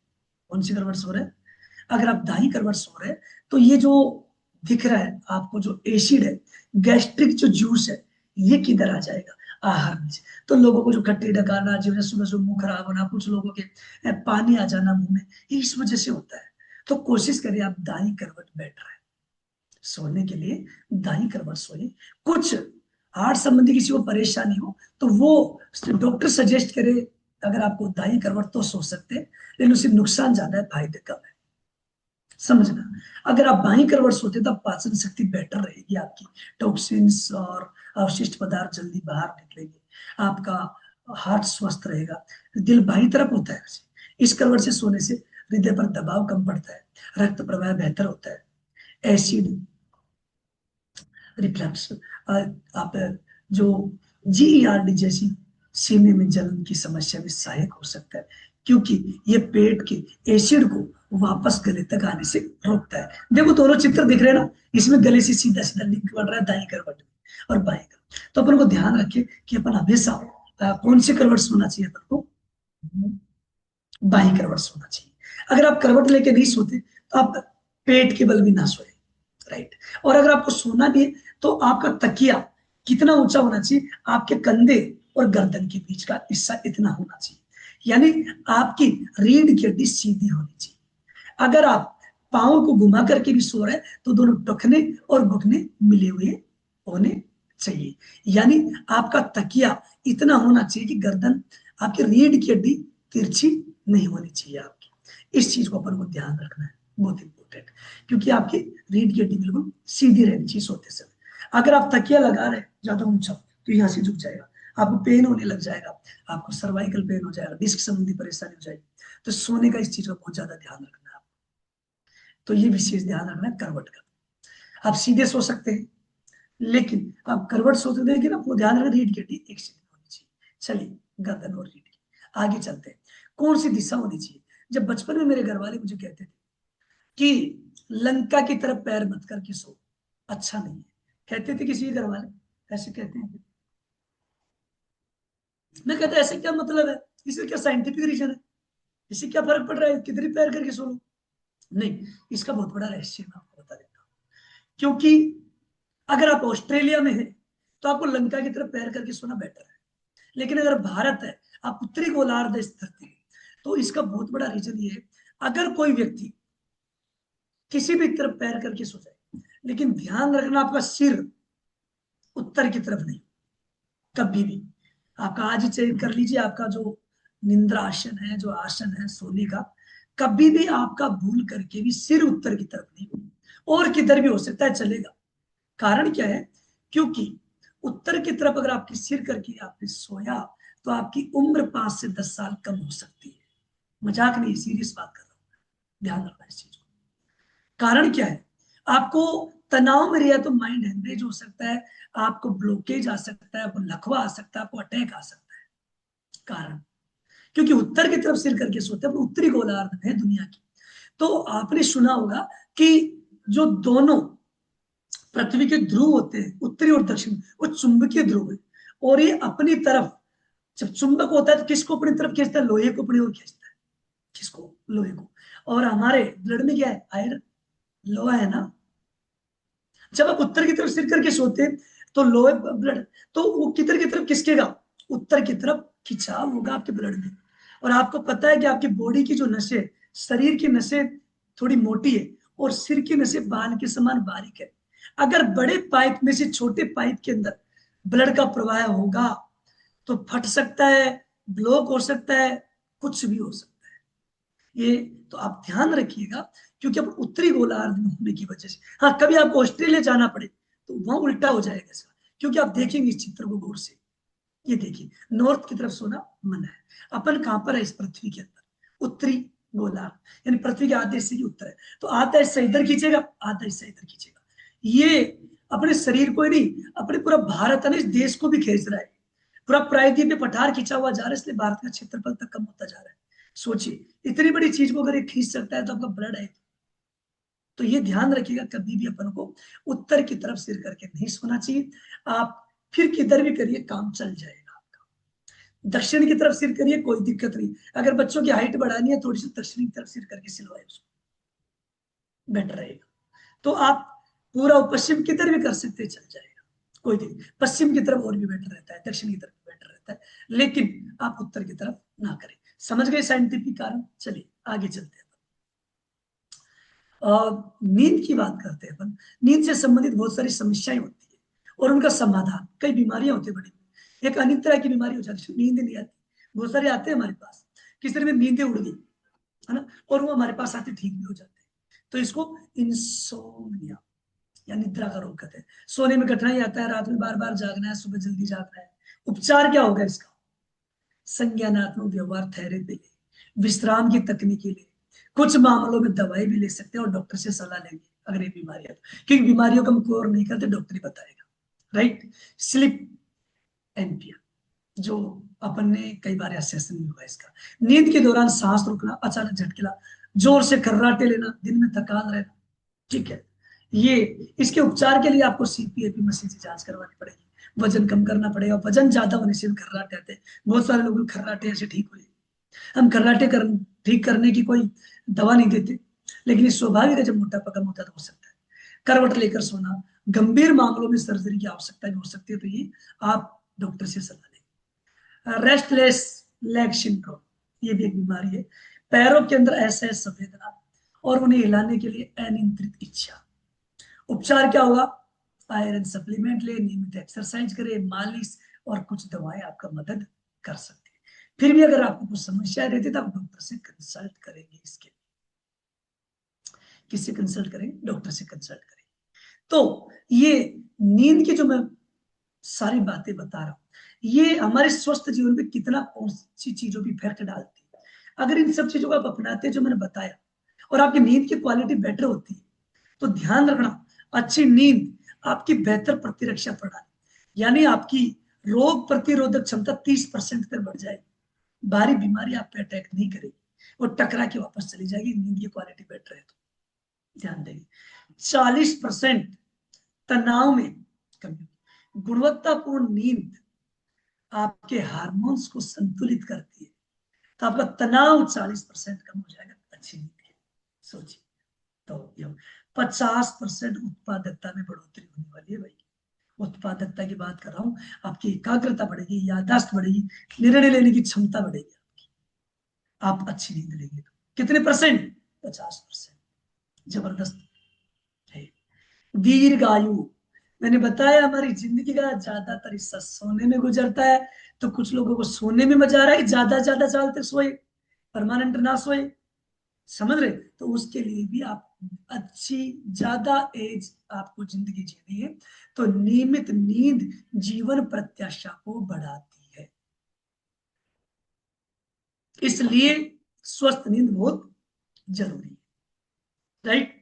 Speaker 2: कौन सी करवट सो रहे हैं, अगर आप दाई करवट सो रहे हैं, तो ये जो दिख रहा है आपको जो एसिड है, गैस्ट्रिक जो जूस है, ये किधर आ जाएगा, आहार में से। तो लोगों को जो खट्टी डकारना, जो सुबह सुबह मुंह खराब होना, कुछ लोगों के पानी आ जाना मुंह में, ये इस वजह से होता है। तो कोशिश करिए आप दाई करवट बैठ रहे हैं सोने के लिए, दाई करवट सोइए। कुछ हार्ट संबंधी किसी को परेशानी हो तो वो डॉक्टर सजेस्ट करे, अगर आपको दाई करवट तो सो सकते हैं, लेकिन उससे नुकसान ज्यादा है, फायदे कम है। समझना, अगर आप बाई करवट सोते तो पाचन शक्ति बेटर रहेगी आपकी, टॉक्सिन्स और अवशिष्ट पदार्थ जल्दी बाहर निकलेंगे, आपका हार्ट स्वस्थ रहेगा। दिल बाई तरफ होता है वैसे, इस करवट से सोने से हृदय पर दबाव कम पड़ता है, रक्त प्रवाह बेहतर होता है, एसिड रिफ्लक्स, आप जो जीईआरडी जैसी सीने में जलन की समस्या में सहायक हो सकता है, क्योंकि ये पेट के एसिड को वापस गले तक आने से रोकता है। देखो दोनों चित्र दिख रहे हैं ना, इसमें गले से सीधा सीधा लिंक बन रहा है दाई करवट में और बाई करवट। तो अपन को ध्यान रखे कि अपन हमेशा कौन सी करवट सोना चाहिए अपन को, बाई करवट सोना चाहिए। अगर आप करवट लेके नहीं सोते तो आप पेट के बल भी ना सोए, राइट। और अगर आपको सोना भी है तो आपका तकिया कितना ऊंचा होना चाहिए, आपके कंधे और गर्दन के बीच का हिस्सा इतना होना चाहिए, यानी आपकी रीढ़ की हड्डी सीधी होनी चाहिए। अगर आप पांव को घुमा करके भी सो रहे हैं तो दोनों टखने और घुटने मिले हुए होने चाहिए, यानी आपका तकिया इतना होना चाहिए कि गर्दन, आपकी रीढ़ की हड्डी तिरछी नहीं होनी चाहिए आपकी। इस चीज को अपन को ध्यान रखना है, बहुत इंपॉर्टेंट, क्योंकि आपकी रीढ़ की हड्डी बिल्कुल सीधी रहनी चाहिए सोते समय। अगर आप तकिया लगा रहे ज्यादा ऊंचा तो यहाँ से झुक जाएगा, आपको पेन होने लग जाएगा, आपको सर्वाइकल पेन हो जाएगा, डिस्क संबंधी परेशानी हो जाएगी। तो सोने का इस चीज का बहुत ज्यादा ध्यान रखना है आपको। तो ये विशेष ध्यान रखना है करवट का। आप सीधे सो सकते हैं, लेकिन आप करवट सोते देखिए ना, वो ध्यान रखना रीढ़ की हड्डी एक सीधी होनी चाहिए। चलिए गर्दन और रीढ़ की आगे चलते हैं। कौन सी दिशा होनी चाहिए? जब बचपन में मेरे घर वाले मुझे कहते थे कि लंका की तरफ पैर मत करके सो, अच्छा नहीं है, कहते थे किसी घर वाले ऐसे कहते हैं। मैं कहता ऐसे क्या मतलब है, इसका क्या साइंटिफिक रीजन है, इससे क्या फर्क पड़ रहा है किधर ही पैर करके सो लो? नहीं, इसका बहुत बड़ा रहस्य मैं आपको बता देता हूँ। क्योंकि अगर आप ऑस्ट्रेलिया में हैं तो आपको लंका की तरफ पैर करके सोना बेटर है, लेकिन अगर भारत है, आप उत्तरी गोलार्ध इस धरती है, तो इसका बहुत बड़ा रीजन ये है, अगर कोई व्यक्ति किसी भी तरफ पैर करके सो जाए, लेकिन ध्यान रखना आपका सिर उत्तर की तरफ नहीं, कभी भी। आपका आज ही चेक कर लीजिए, आपका जो निंद्रा आसन है, जो आसन है सोने का, कभी भी आपका भूल करके भी सिर उत्तर की तरफ नहीं, और किधर भी हो सकता है चलेगा। कारण क्या है? क्योंकि उत्तर की तरफ अगर आपकी सिर करके आपने सोया तो आपकी उम्र 5 से 10 साल कम हो सकती है। मजाक नहीं, सीरियस बात कर रहा हूं, ध्यान रखना इस चीज को। कारण क्या है? आपको तनाव में रहा तो माइंड हेमरेज हो सकता है, आपको ब्लॉकेज आ सकता है, आपको लकवा आ सकता है, आपको अटैक आ सकता है। कारण क्योंकि उत्तर की तरफ सिर करके सोते हैं, उत्तरी गोलार्ध में है दुनिया की। तो आपने सुना होगा कि जो दोनों पृथ्वी के ध्रुव होते हैं, उत्तरी और दक्षिण, वो चुंबकीय ध्रुव है, और ये अपनी तरफ, जब चुंबक होता है तो किसको अपनी तरफ खींचता है? लोहे को अपनी ओर खींचता है। किसको? लोहे को। और हमारे ब्लड में क्या है? आयरन, लोहा है ना। जब आप उत्तर की तरफ सिर करके सोते हैं तो लोहे ब्लड, तो वो किधर की तरफ खिसकेगा? उत्तर की तरफ खिंचाव होगा आपके ब्लड में। और आपको पता है कि आपकी बॉडी की जो नसें, शरीर की नसें थोड़ी मोटी है और सिर की नसें बाल के समान बारीक है। अगर बड़े पाइप में से छोटे पाइप के अंदर ब्लड का प्रवाह होगा तो फट सकता है, ब्लॉक हो सकता है, कुछ भी हो सकता है। ये तो आप ध्यान रखिएगा, क्योंकि अब उत्तरी गोलार्ध में होने की वजह से। हाँ, कभी आपको ऑस्ट्रेलिया जाना पड़े तो वहां उल्टा हो जाएगा इसका, क्योंकि आप देखेंगे इस चित्र को गौर से, ये देखिए नॉर्थ की तरफ सोना मना है। अपन कहां पर है इस पृथ्वी के अंदर? उत्तरी गोलार्ध, यानी पृथ्वी के आधे हिस्से की उत्तर है, तो आधा हिस्सा इधर खींचेगा, आधा हिस्सा इधर खींचेगा। ये अपने शरीर को ही नहीं, अपने पूरा भारत है ना, इस देश को भी खींच रहा है। पूरा प्रायद्वीप में पठार खींचा हुआ जा रहा है, इसलिए भारत का क्षेत्रफल तक कम होता जा रहा है। सोचिए, इतनी बड़ी चीज को अगर ये खींच सकता है तो आपका ब्लड है। तो ये ध्यान रखिएगा, कभी भी अपन को उत्तर की तरफ सिर करके नहीं सोना चाहिए। आप फिर किधर भी करिए, काम चल जाएगा आपका। दक्षिण की तरफ सिर करिए, कोई दिक्कत नहीं। अगर बच्चों की हाइट बढ़ानी है, थोड़ी सी दक्षिण की तरफ सिर करके सिलवाए, उसको बेटर रहेगा। तो आप पूरा पश्चिम किधर भी कर सकते हैं, चल जाएगा, कोई दिक्कत। पश्चिम की तरफ और भी बेटर रहता है, दक्षिण की तरफ भी बेटर रहता है, लेकिन आप उत्तर की तरफ ना करें। समझ गए साइंटिफिक कारण? चलिए आगे चलते हैं। नींद की बात करते हैं अपन। नींद से संबंधित बहुत सारी समस्याएं होती है और उनका समाधान, कई बीमारियां होती है बड़ी। एक अनेक तरह की बीमारी हो जाती है, नींद नहीं आती। बहुत सारे आते हैं हमारे पास, किस तरह में नींदें उड़ गई है ना, और वो हमारे पास आते ठीक भी हो जाते हैं। तो इसको इंसोम्निया या निद्रा का रोग कहते हैं। सोने में कठिनाई आता है, रात में बार बार जागना है, सुबह जल्दी जागना है। उपचार क्या होगा इसका? संज्ञानात्मक व्यवहार थेरेपी ले, विश्राम की तकनीकी ले, कुछ मामलों में दवाई भी ले सकते हैं और डॉक्टर से सलाह लेंगे अगर ये बीमारी है तो। क्योंकि बीमारियों को हम क्योर नहीं करते, डॉक्टर ही बताएगा, राइट। स्लिप एनपिया, जो अपन ने कई बार सेशन में हुआ इसका, नींद के दौरान सांस रुकना, अचानक झटकेला, जोर से खर्राटे लेना, दिन में थकान रहना, ठीक है। ये इसके उपचार के लिए आपको सीपीएपी मशीन से जांच करवानी पड़ेगी, वजन कम करना पड़ेगा, वजन ज्यादा होने से भी खर्राटे आते हैं। बहुत सारे लोग खर्राटे ऐसे ठीक हुए। हम खर्राटे ठीक करने की कोई दवा नहीं देते, लेकिन ये स्वाभाविक है, जब मोटापा कम होता है तो हो सकता है। करवट लेकर सोना, गंभीर मामलों में सर्जरी की आवश्यकता भी हो सकती है, तो ये आप डॉक्टर से सलाह लें। रेस्टलेस लेग सिंड्रोम, ये भी एक बीमारी है, पैरों के अंदर असहज संवेदना और उन्हें हिलाने के लिए अनियंत्रित इच्छा। उपचार क्या होगा? आयरन सप्लीमेंट ले, नियमित एक्सरसाइज करे, मालिश और कुछ दवाएं आपका मदद कर सकती है। फिर भी अगर आपको कुछ समस्या रहती है तो आप डॉक्टर से कंसल्ट करेंगे, इसके किससे कंसल्ट करेंगे? डॉक्टर से कंसल्ट करेंगे। तो ये नींद की जो मैं सारी बातें बता रहा हूं, ये हमारे स्वस्थ जीवन में कितना कौन सी चीजों की इफेक्ट डालती है। अगर इन सब चीजों को आप अपनाते हैं जो मैंने बताया, और आपकी नींद की क्वालिटी बेटर होती है, तो ध्यान रखना, अच्छी नींद आपकी बेहतर प्रतिरक्षा प्रणाली, यानी आपकी रोग प्रतिरोधक क्षमता 30% तक बढ़ जाएगी। भारी बीमारी आप पे अटैक नहीं करेगी, वो टकरा के वापस चली जाएगी, नींद की क्वालिटी बेटर है तो। ध्यान देंगे, 40% तनाव में कमी। गुणवत्तापूर्ण नींद आपके हार्मोन्स को संतुलित करती है, तो आपका तनाव 40% कम हो जाएगा अच्छी नींद के। सोचिए, तो 50% उत्पादकता में बढ़ोतरी होने वाली है भाई। उत्पादकता की बात कर रहा हूं, आपकी एकाग्रता बढ़ेगी, याददाश्त बढ़ेगी, निर्णय लेने की क्षमता बढ़ेगी आपकी, आप अच्छी नींद लेंगे तो। कितने परसेंट? 50%। जबरदस्त है। दीर्घायु, मैंने बताया हमारी जिंदगी का ज्यादातर हिस्सा सोने में गुजरता है, तो कुछ लोगों को सोने में मजा आ रहा है, ज्यादा साल तक सोए, परमानेंट ना सोए, समझ रहे? तो उसके लिए भी आप अच्छी ज्यादा एज आपको जिंदगी जीनी है, तो नियमित नींद जीवन प्रत्याशा को बढ़ाती है, इसलिए स्वस्थ नींद बहुत जरूरी है, राइट।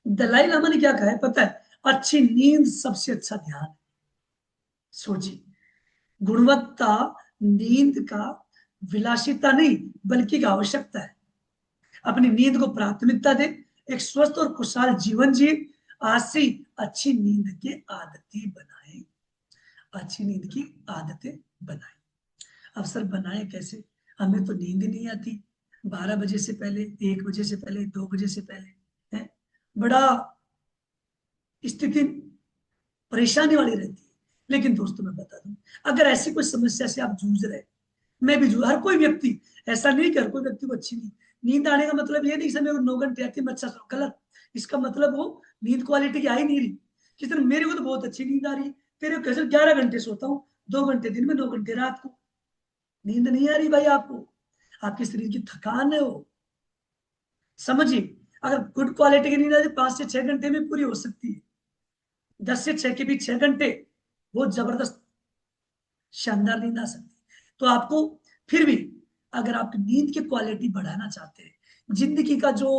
Speaker 2: दलाई लामा ने क्या कहा है पता है? अच्छी नींद सबसे अच्छा ध्यान है। सोचिए, गुणवत्ता नींद का विलासिता नहीं बल्कि एक आवश्यकता है। अपनी नींद को प्राथमिकता दे, एक स्वस्थ और खुशहाल जीवन जिए, आज से अच्छी नींद की आदतें बनाए, अच्छी नींद की आदतें बनाए। अब सर बनाए कैसे? हमें तो नींद नहीं आती, 12 बजे से पहले, 1 बजे से पहले, 2 बजे से पहले, है बड़ा स्थिति परेशानी वाली रहती है। लेकिन दोस्तों मैं बता दूं, अगर ऐसी कोई समस्या से आप जूझ रहे, मैं भी जूझ, हर कोई व्यक्ति, ऐसा नहीं कि हर कोई व्यक्ति को अच्छी नींद आने का मतलब ये नहीं समय 9 घंटे आती है मैं अच्छा सो, गलत। इसका मतलब वो नींद क्वालिटी की आ ही नहीं रही। जिस तरह मेरे को तो बहुत अच्छी नींद आ रही है, तेरे को कैसे 11 घंटे सोता हूँ, 2 घंटे दिन में, 2 घंटे रात को, नींद नहीं आ रही भाई आपको, आपके शरीर की थकान है वो, समझिए। अगर गुड क्वालिटी की नींद आती 5 से 6 घंटे में पूरी हो सकती है, 10 से 6 के बीच 6 घंटे बहुत जबरदस्त शानदार नींद आ सकती है। तो आपको फिर भी, अगर आप नींद की क्वालिटी बढ़ाना चाहते हैं, जिंदगी का जो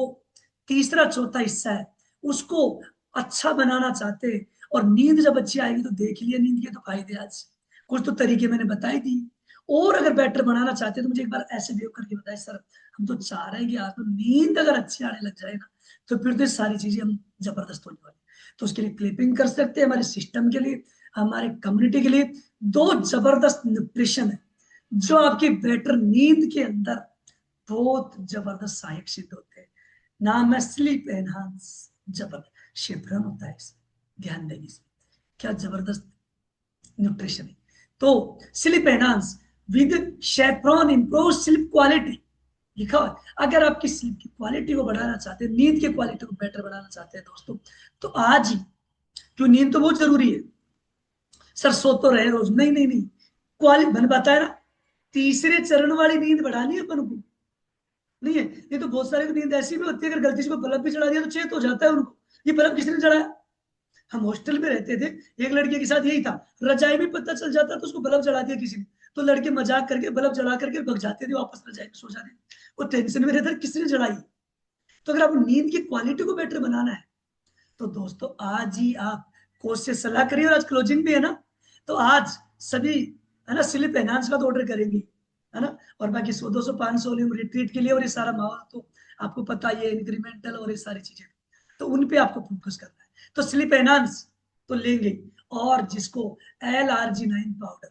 Speaker 2: तीसरा चौथा हिस्सा है उसको अच्छा बनाना चाहते हैं, और नींद जब अच्छी आएगी तो देख लिया नींद के तो फायदे, आज कुछ तो तरीके मैंने बताई दी। और अगर बेटर बनाना चाहते हैं तो मुझे एक बार ऐसे बेव करके बताए, सर हम तो चाह रहे हैं कि आज तो नींद अगर अच्छी आने लग जाए ना, तो फिर तो सारी चीजें हम जबरदस्त होने वाली। तो उसके लिए क्लिपिंग कर सकते हैं, हमारे सिस्टम के लिए, हमारे कम्युनिटी के लिए 2 जबरदस्त न्यूट्रिशन है जो आपकी बेटर नींद के अंदर बहुत जबरदस्त सहायक सिद्ध होते हैं। नाम है स्लीप एनहांस, जबरदस्त शेफरन होता है इसमें, ध्यान देंगे इसमें क्या जबरदस्त न्यूट्रिशन है। तो sleep enhance with saffron improve sleep quality लिखा हुआ है। अगर आपकी स्लीप की क्वालिटी को बढ़ाना चाहते हैं, नींद की क्वालिटी को बेटर बनाना चाहते हैं दोस्तों, तो आज ही, क्यों नींद तो बहुत जरूरी है, सर सो तो रहे रोज, नहीं नहीं नहीं, क्वालिटी मैंने बताया ना, तीसरे चरण वाली नींद बढ़ानी है अपन को, नहीं है? ये तो बहुत सारे को नींद ऐसी भी होती है, अगर गलती से कोई बल्ब भी चढ़ा दिया तो चेत हो जाता है उनको, ये बल्ब किसने चढ़ाया? हम हॉस्टल में रहते थे, एक लड़के के साथ यही था, रजाई में पता चल जाता तो उसको बल्ब चढ़ा दिया किसी ने, तो लड़के मजाक करके बल्ब जला करके भग जाते थे वापस रजाई में सो जाते, वो टेंशन में रहता किसने जलाई, तो अगर आपको नींद की क्वालिटी को बेटर बनाना है, तो दोस्तों आज ही आप कोच से सलाह करिए, और आज क्लोजिंग भी है ना, तो आज सभी, है ना, स्लिप एनहांस का तो ऑर्डर करेंगे, है ना, और बाकी 100 200 500 रिट्रीट के लिए, और ये सारा माहौल तो आपको पता ही है, इंक्रीमेंटल और ये सारी चीजें, तो उन पे आपको फोकस करना है। तो स्लिप एनहांस तो लेंगे, और जिसको LRG9 पाउडर,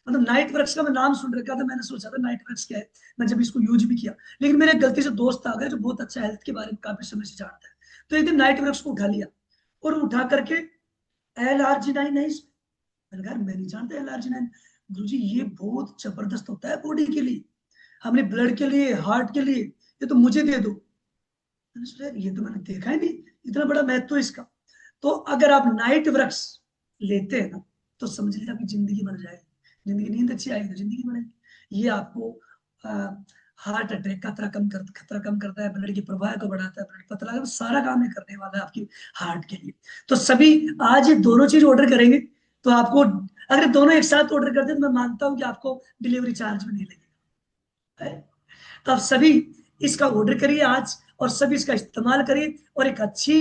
Speaker 2: मतलब नाइट वर्क्स का मैं नाम सुन रखा था, मैंने सोचा था नाइट वर्क्स क्या है, मैं जब इसको यूज भी किया, लेकिन मेरे एक गलती से दोस्त आ गए जो बहुत अच्छा हेल्थ के बारे में काफी समय से जानता है, तो एक दिन नाइट वर्क्स को उठा लिया, और उठा करके LRG9 है इसमें। मैंने कहा मैं नहीं जानता LRG9, गुरु जी ये बहुत जबरदस्त होता है बॉडी के लिए, हमने ब्लड के लिए, हार्ट के लिए, ये तो मुझे दे दो। मैंने सोचा यार ये तो मैंने देखा ही नहीं, इतना बड़ा महत्व है इसका। तो अगर आप नाइट वृक्स लेते हैं ना, तो समझ लीजिए आपकी जिंदगी बन जाएगी, जिंदगी, नींद अच्छी आएगी तो जिंदगी बढ़ेगी। ये आपको हार्ट अटैक का खतरा कम करता है, ब्लड की प्रवाह को बढ़ाता है, ब्लड पतला है, सारा काम ये करने वाला है आपकी हार्ट के लिए। तो सभी आज ये दोनों चीज ऑर्डर करेंगे, तो आपको, अगर दोनों एक साथ ऑर्डर करते हैं तो मैं मानता हूं कि आपको डिलीवरी चार्ज भी नहीं लगेगा, है? तो आप सभी इसका ऑर्डर करिए आज, और सभी इसका इस्तेमाल करिए, और एक अच्छी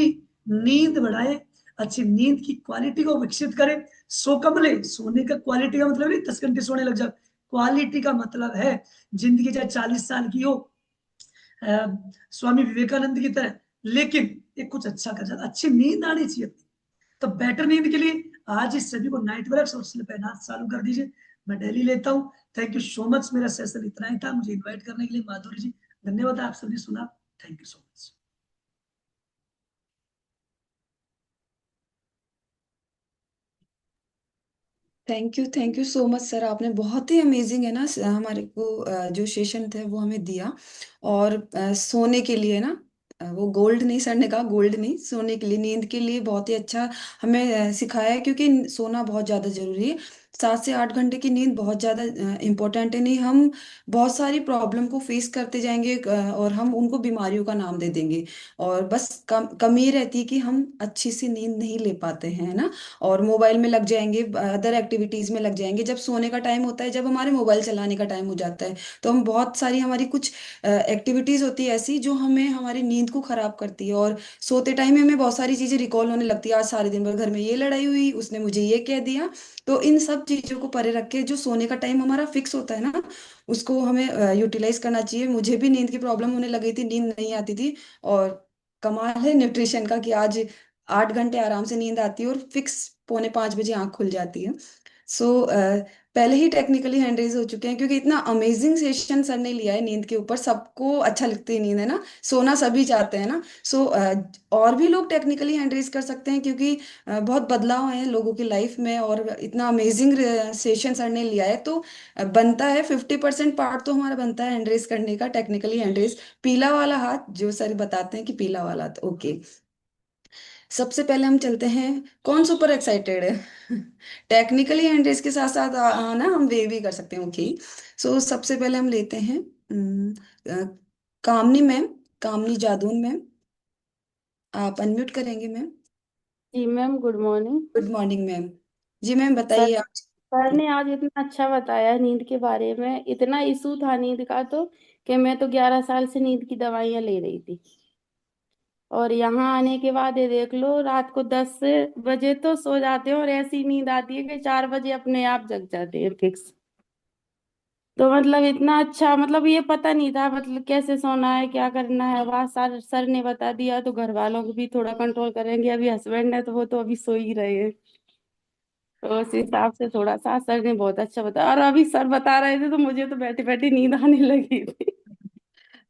Speaker 2: नींद बढ़ाए, अच्छी नींद की क्वालिटी को विकसित करें। सो कब ले, सोने का क्वालिटी का मतलब नहीं 10 घंटे सोने लग जाए, क्वालिटी का मतलब है जिंदगी चाहे 40 साल की हो, स्वामी विवेकानंद की तरह, लेकिन एक कुछ अच्छा कर जाए, अच्छी नींद आनी चाहिए। तो बेटर नींद के लिए आज इस सभी को नाइट वर्क्स और स्लीप एनहांस चालू कर दीजिए। मैं डेली लेता हूँ। थैंक यू सो मच, मेरा सेशन इतना ही था, मुझे इनवाइट करने के लिए माधुरी जी, धन्यवाद, आप सबने सुना, thank you so much.
Speaker 1: Thank you so much sir, आपने बहुत ही अमेजिंग है ना हमारे को जो सेशन थे वो हमें दिया। और सोने के लिए ना, वो गोल्ड नहीं, सर ने कहा गोल्ड नहीं, सोने के लिए, नींद के लिए बहुत ही अच्छा हमें सिखाया है, क्योंकि सोना बहुत ज़्यादा जरूरी है। 7 से 8 घंटे की नींद बहुत ज़्यादा इम्पोर्टेंट है। नहीं हम बहुत सारी प्रॉब्लम को फेस करते जाएंगे, और हम उनको बीमारियों का नाम दे देंगे, और बस कमी रहती है कि हम अच्छी सी नींद नहीं ले पाते हैं, है ना। और मोबाइल में लग जाएंगे, अदर एक्टिविटीज में लग जाएंगे। जब सोने का टाइम होता है, जब हमारे मोबाइल चलाने का टाइम हो जाता है, तो हम बहुत सारी, हमारी कुछ एक्टिविटीज होती है ऐसी जो हमें हमारी नींद को खराब करती है। और सोते टाइम में हमें बहुत सारी चीजें रिकॉल होने लगती है, आज सारे दिन भर घर में ये लड़ाई हुई, उसने मुझे ये कह दिया। तो इन सब चीजों को परे रख के जो सोने का टाइम हमारा फिक्स होता है ना, उसको हमें यूटिलाइज करना चाहिए। मुझे भी नींद की प्रॉब्लम होने लगी थी, नींद नहीं आती थी। और कमाल है न्यूट्रिशन का कि आज 8 घंटे आराम से नींद आती है, और फिक्स पौने 5 बजे आंख खुल जाती है। सो पहले ही टेक्निकली हैंड रेज हो चुके हैं, क्योंकि इतना अमेजिंग सेशन सर ने लिया है नींद के ऊपर। सबको अच्छा लगती है नींद, है ना, सोना सभी चाहते हैं ना। सो और भी लोग टेक्निकली हैंड रेज कर सकते हैं, क्योंकि बहुत बदलाव आए हैं लोगों की लाइफ में, और इतना अमेजिंग सेशन सर ने लिया है। तो बनता है 50% पार्ट तो हमारा बनता है हैंड रेज करने का, टेक्निकली हैंड रेज। पीला वाला हाथ जो सर बताते हैं कि पीला वाला हाथ, ओके। सबसे पहले हम चलते हैं, कौन सुपर एक्साइटेड है टेक्निकली हैंड रेस के साथ साथ ना हम वे भी कर सकते हैं, ओके। सो सबसे पहले हम लेते हैं कामनी मैम, कामनी जादून मैम, आप अनम्यूट करेंगे मैम।
Speaker 3: जी ma'am, good morning.
Speaker 1: Good morning ma'am. जी मैम
Speaker 3: सर
Speaker 1: बताइए आज।
Speaker 3: सर ने आज इतना अच्छा बताया नींद के बारे में। इतना इशू था नींद का तो कि मैं तो 11 साल से नींद की दवाइयाँ ले रही थी, और यहाँ आने के बाद ये देख लो, रात को 10 बजे तो सो जाते हैं, और ऐसी नींद आती है कि 4 बजे अपने आप जग जाते हैं फिक्स। तो मतलब इतना अच्छा, मतलब ये पता नहीं था मतलब कैसे सोना है, क्या करना है। वहाँ सर ने बता दिया, तो घर वालों को भी थोड़ा कंट्रोल करेंगे। अभी हस्बैंड है तो वो तो अभी सो ही रहे हैं, तो उस हिसाब से थोड़ा सा सर ने बहुत अच्छा बताया। और अभी सर बता रहे थे तो मुझे तो बैठी बैठी नींद आने लगी थी।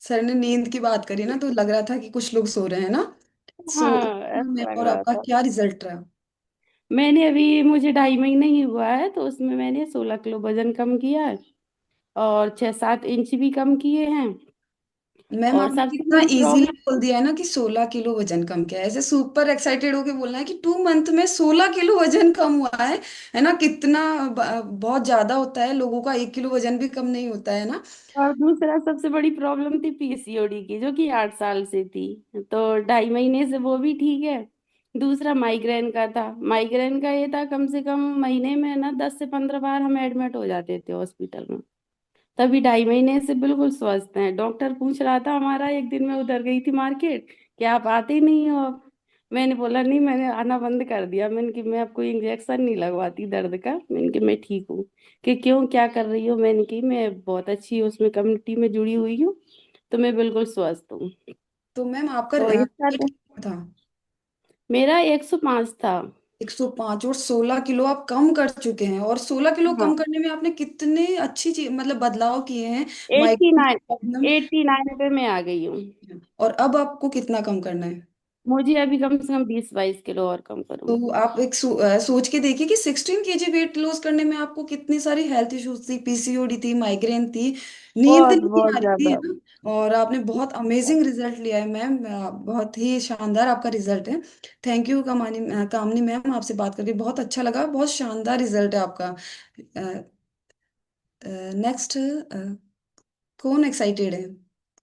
Speaker 1: सर ने नींद की बात करी ना, तो लग रहा था कि कुछ लोग सो रहे हैं ना। सो
Speaker 3: हाँ, ऐसा लग
Speaker 1: और
Speaker 3: रहा
Speaker 1: आपका
Speaker 3: था।
Speaker 1: क्या रिजल्ट रहा?
Speaker 3: मैंने अभी, मुझे 2.5 महीने ही हुआ है, तो उसमें मैंने 16 किलो वजन कम किया है, और 6-7 इंच भी कम किए हैं।
Speaker 1: मैम
Speaker 3: और
Speaker 1: आपने
Speaker 3: सबसे
Speaker 1: कितना
Speaker 3: बड़ी
Speaker 1: इजीली
Speaker 3: प्रॉब्लम,
Speaker 1: बोल दिया है ना कि 16 किलो वजन कम किया है, ऐसे सुपर एक्साइटेड होके बोलना है कि 2 मंथ में 16 किलो वजन कम हुआ है ना। कितना बहुत ज्यादा होता है, लोगों का 1 किलो वजन भी कम नहीं होता है ना।
Speaker 3: और दूसरा सबसे बड़ी प्रॉब्लम थी पीसीओडी की, जो कि 8 साल से थी। तो 2.5 महीने से वो भी ठीक है। दूसरा माइग्रेन का था। माइग्रेन का ये था, कम से कम महीने में ना 10 से 15 बार हम एडमिट हो जाते थे हॉस्पिटल में। तभी 2.5 महीने से बिल्कुल स्वस्थ हैं। डॉक्टर पूछ रहा था हमारा, एक दिन मैं उधर गई थी मार्केट, कि आप आते ही नहीं हो अब। मैंने बोला नहीं, मैंने आना बंद कर दिया। मैंने कि मैं अब कोई इंजेक्शन नहीं लगवाती दर्द का, मैंने कि मैं ठीक हूँ। कि क्यों, क्या कर रही हो? मैंने कि मैं बहुत अच्छी उसमें कम्युनिटी में जुड़ी हुई हूँ, तो मैं बिल्कुल स्वस्थ हूँ।
Speaker 1: तो मैम आपका
Speaker 3: तो इसका
Speaker 1: weight कितना था?
Speaker 3: मेरा 105 था।
Speaker 1: 105, और 16 किलो आप कम कर चुके हैं, और 16 किलो
Speaker 3: हाँ,
Speaker 1: कम करने में आपने कितने अच्छी चीज मतलब बदलाव किए हैं।
Speaker 3: 89,
Speaker 1: माइग्रेन
Speaker 3: 89 पे मैं आ गई हूँ।
Speaker 1: प्रॉब्लम, और अब आपको कितना कम करना है?
Speaker 3: मुझे अभी कम से कम 20-22 किलो और कम करूँ।
Speaker 1: तो आप एक सोच के देखिए कि 16 kg वेट लॉस करने में आपको कितनी सारी हेल्थ इश्यूज थी, पीसीओडी थी, माइग्रेन थी, नींद
Speaker 3: बहुत
Speaker 1: नहीं
Speaker 3: बहुत
Speaker 1: आ रही थी, है
Speaker 3: ज्यादा।
Speaker 1: ना? और आपने बहुत अमेजिंग रिजल्ट लिया है मैम, बहुत ही शानदार आपका रिजल्ट है। थैंक यू कामनी मैम, आपसे बात करके बहुत अच्छा लगा, बहुत शानदार रिजल्ट है आपका। नेक्स्ट, कौन एक्साइटेड है?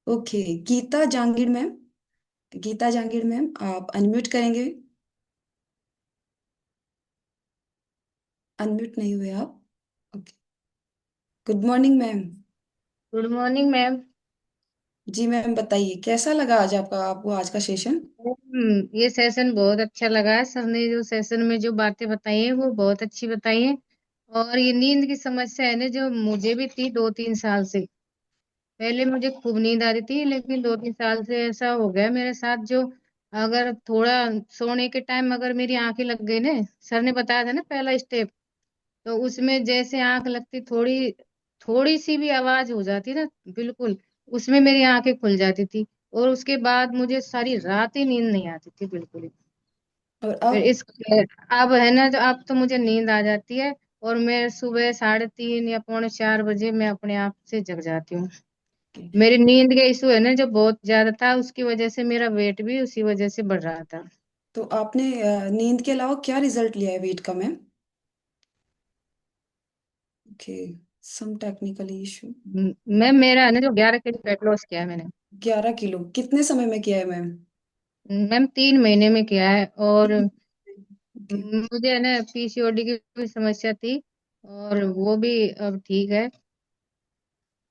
Speaker 1: Okay, Geeta Jahangir ma'am. Geeta Jahangir ma'am, आप अनम्यूट करेंगे? अनम्यूट नहीं हुए आप। Okay, good morning ma'am.
Speaker 4: Good morning ma'am.
Speaker 1: जी मैम, बताइए कैसा लगा आज आपको आज का सेशन?
Speaker 4: ये सेशन बहुत अच्छा लगा है। सर ने जो सेशन में जो बातें बताई हैं वो बहुत अच्छी बताई हैं। और ये नींद की समस्या है ना, जो मुझे भी थी 2-3 साल से। पहले मुझे खूब नींद आ रही थी, लेकिन 2-3 साल से ऐसा हो गया मेरे साथ, जो अगर थोड़ा सोने के टाइम अगर मेरी आंखें लग गई ना, सर ने बताया था ना पहला स्टेप, तो उसमें जैसे आंख लगती, थोड़ी थोड़ी सी भी आवाज हो जाती ना, बिल्कुल उसमें मेरी आंखें खुल जाती थी। और उसके बाद मुझे सारी रात ही नींद नहीं आती थी बिल्कुल ही।
Speaker 1: और
Speaker 4: फिर
Speaker 1: अब?
Speaker 4: इस अब है ना, जो अब तो मुझे नींद आ जाती है, और मैं सुबह 3:30 या पौने 4 बजे मैं अपने आप से जग जाती हूँ। मेरी नींद का इशू है ना, जो बहुत ज्यादा था, उसकी वजह से मेरा वेट भी उसी वजह से बढ़ रहा था।
Speaker 1: तो आपने नींद के अलावा क्या रिजल्ट लिया है वेट का ma'am? Okay, some technical issue.
Speaker 4: Ma'am मेरा है ना, जो 11 kg वेट लॉस किया है मैंने।
Speaker 1: 11 किलो कितने समय में किया है मैम?
Speaker 4: मैम 3 महीने में किया है। और
Speaker 1: ओके,
Speaker 4: मुझे है ना पीसीओडी की भी समस्या थी, और वो भी अब ठीक है।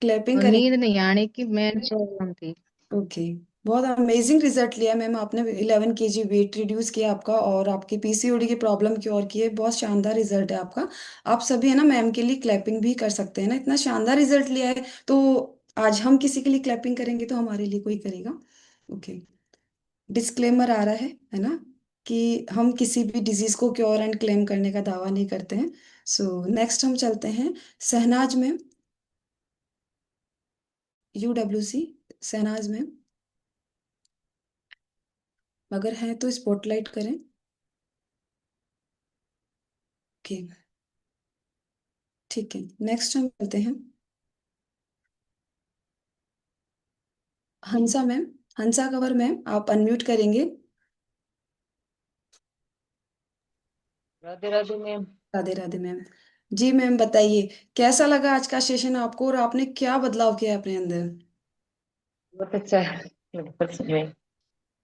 Speaker 1: क्लैपिंग
Speaker 4: और
Speaker 1: करें?
Speaker 4: नींद नहीं आने की मेन प्रॉब्लम थी।
Speaker 1: ओके, बहुत अमेजिंग रिजल्ट लिया मैम आपने, 11 kg वेट रिड्यूस किया आपका, और आपकी पीसीओडी की प्रॉब्लम क्योर की है, बहुत शानदार रिजल्ट है आपका। आप सभी है ना मैम के लिए क्लैपिंग भी कर सकते हैं ना, इतना शानदार रिजल्ट लिया है तो। आज हम किसी के लिए क्लैपिंग करेंगे तो हमारे लिए कोई करेगा। ओके, डिस्क्लेमर आ रहा है ना, कि हम किसी भी डिजीज को क्योर एंड क्लेम करने का दावा नहीं करते हैं। सो नेक्स्ट हम चलते हैं Shahnaz ma'am, UWC। Shahnaz ma'am, अगर हैं तो स्पॉटलाइट करें। ओके, ठीक है, नेक्स्ट हम चलते हैं हंसा मैम। हंसा कंवर मैम, आप अनम्यूट करेंगे?
Speaker 4: राधे राधे मैम।
Speaker 1: राधे राधे मैम। जी मैम, बताइए कैसा लगा आज का सेशन आपको, और आपने क्या बदलाव किया अपने अंदर?
Speaker 4: बहुत अच्छा है। सच में।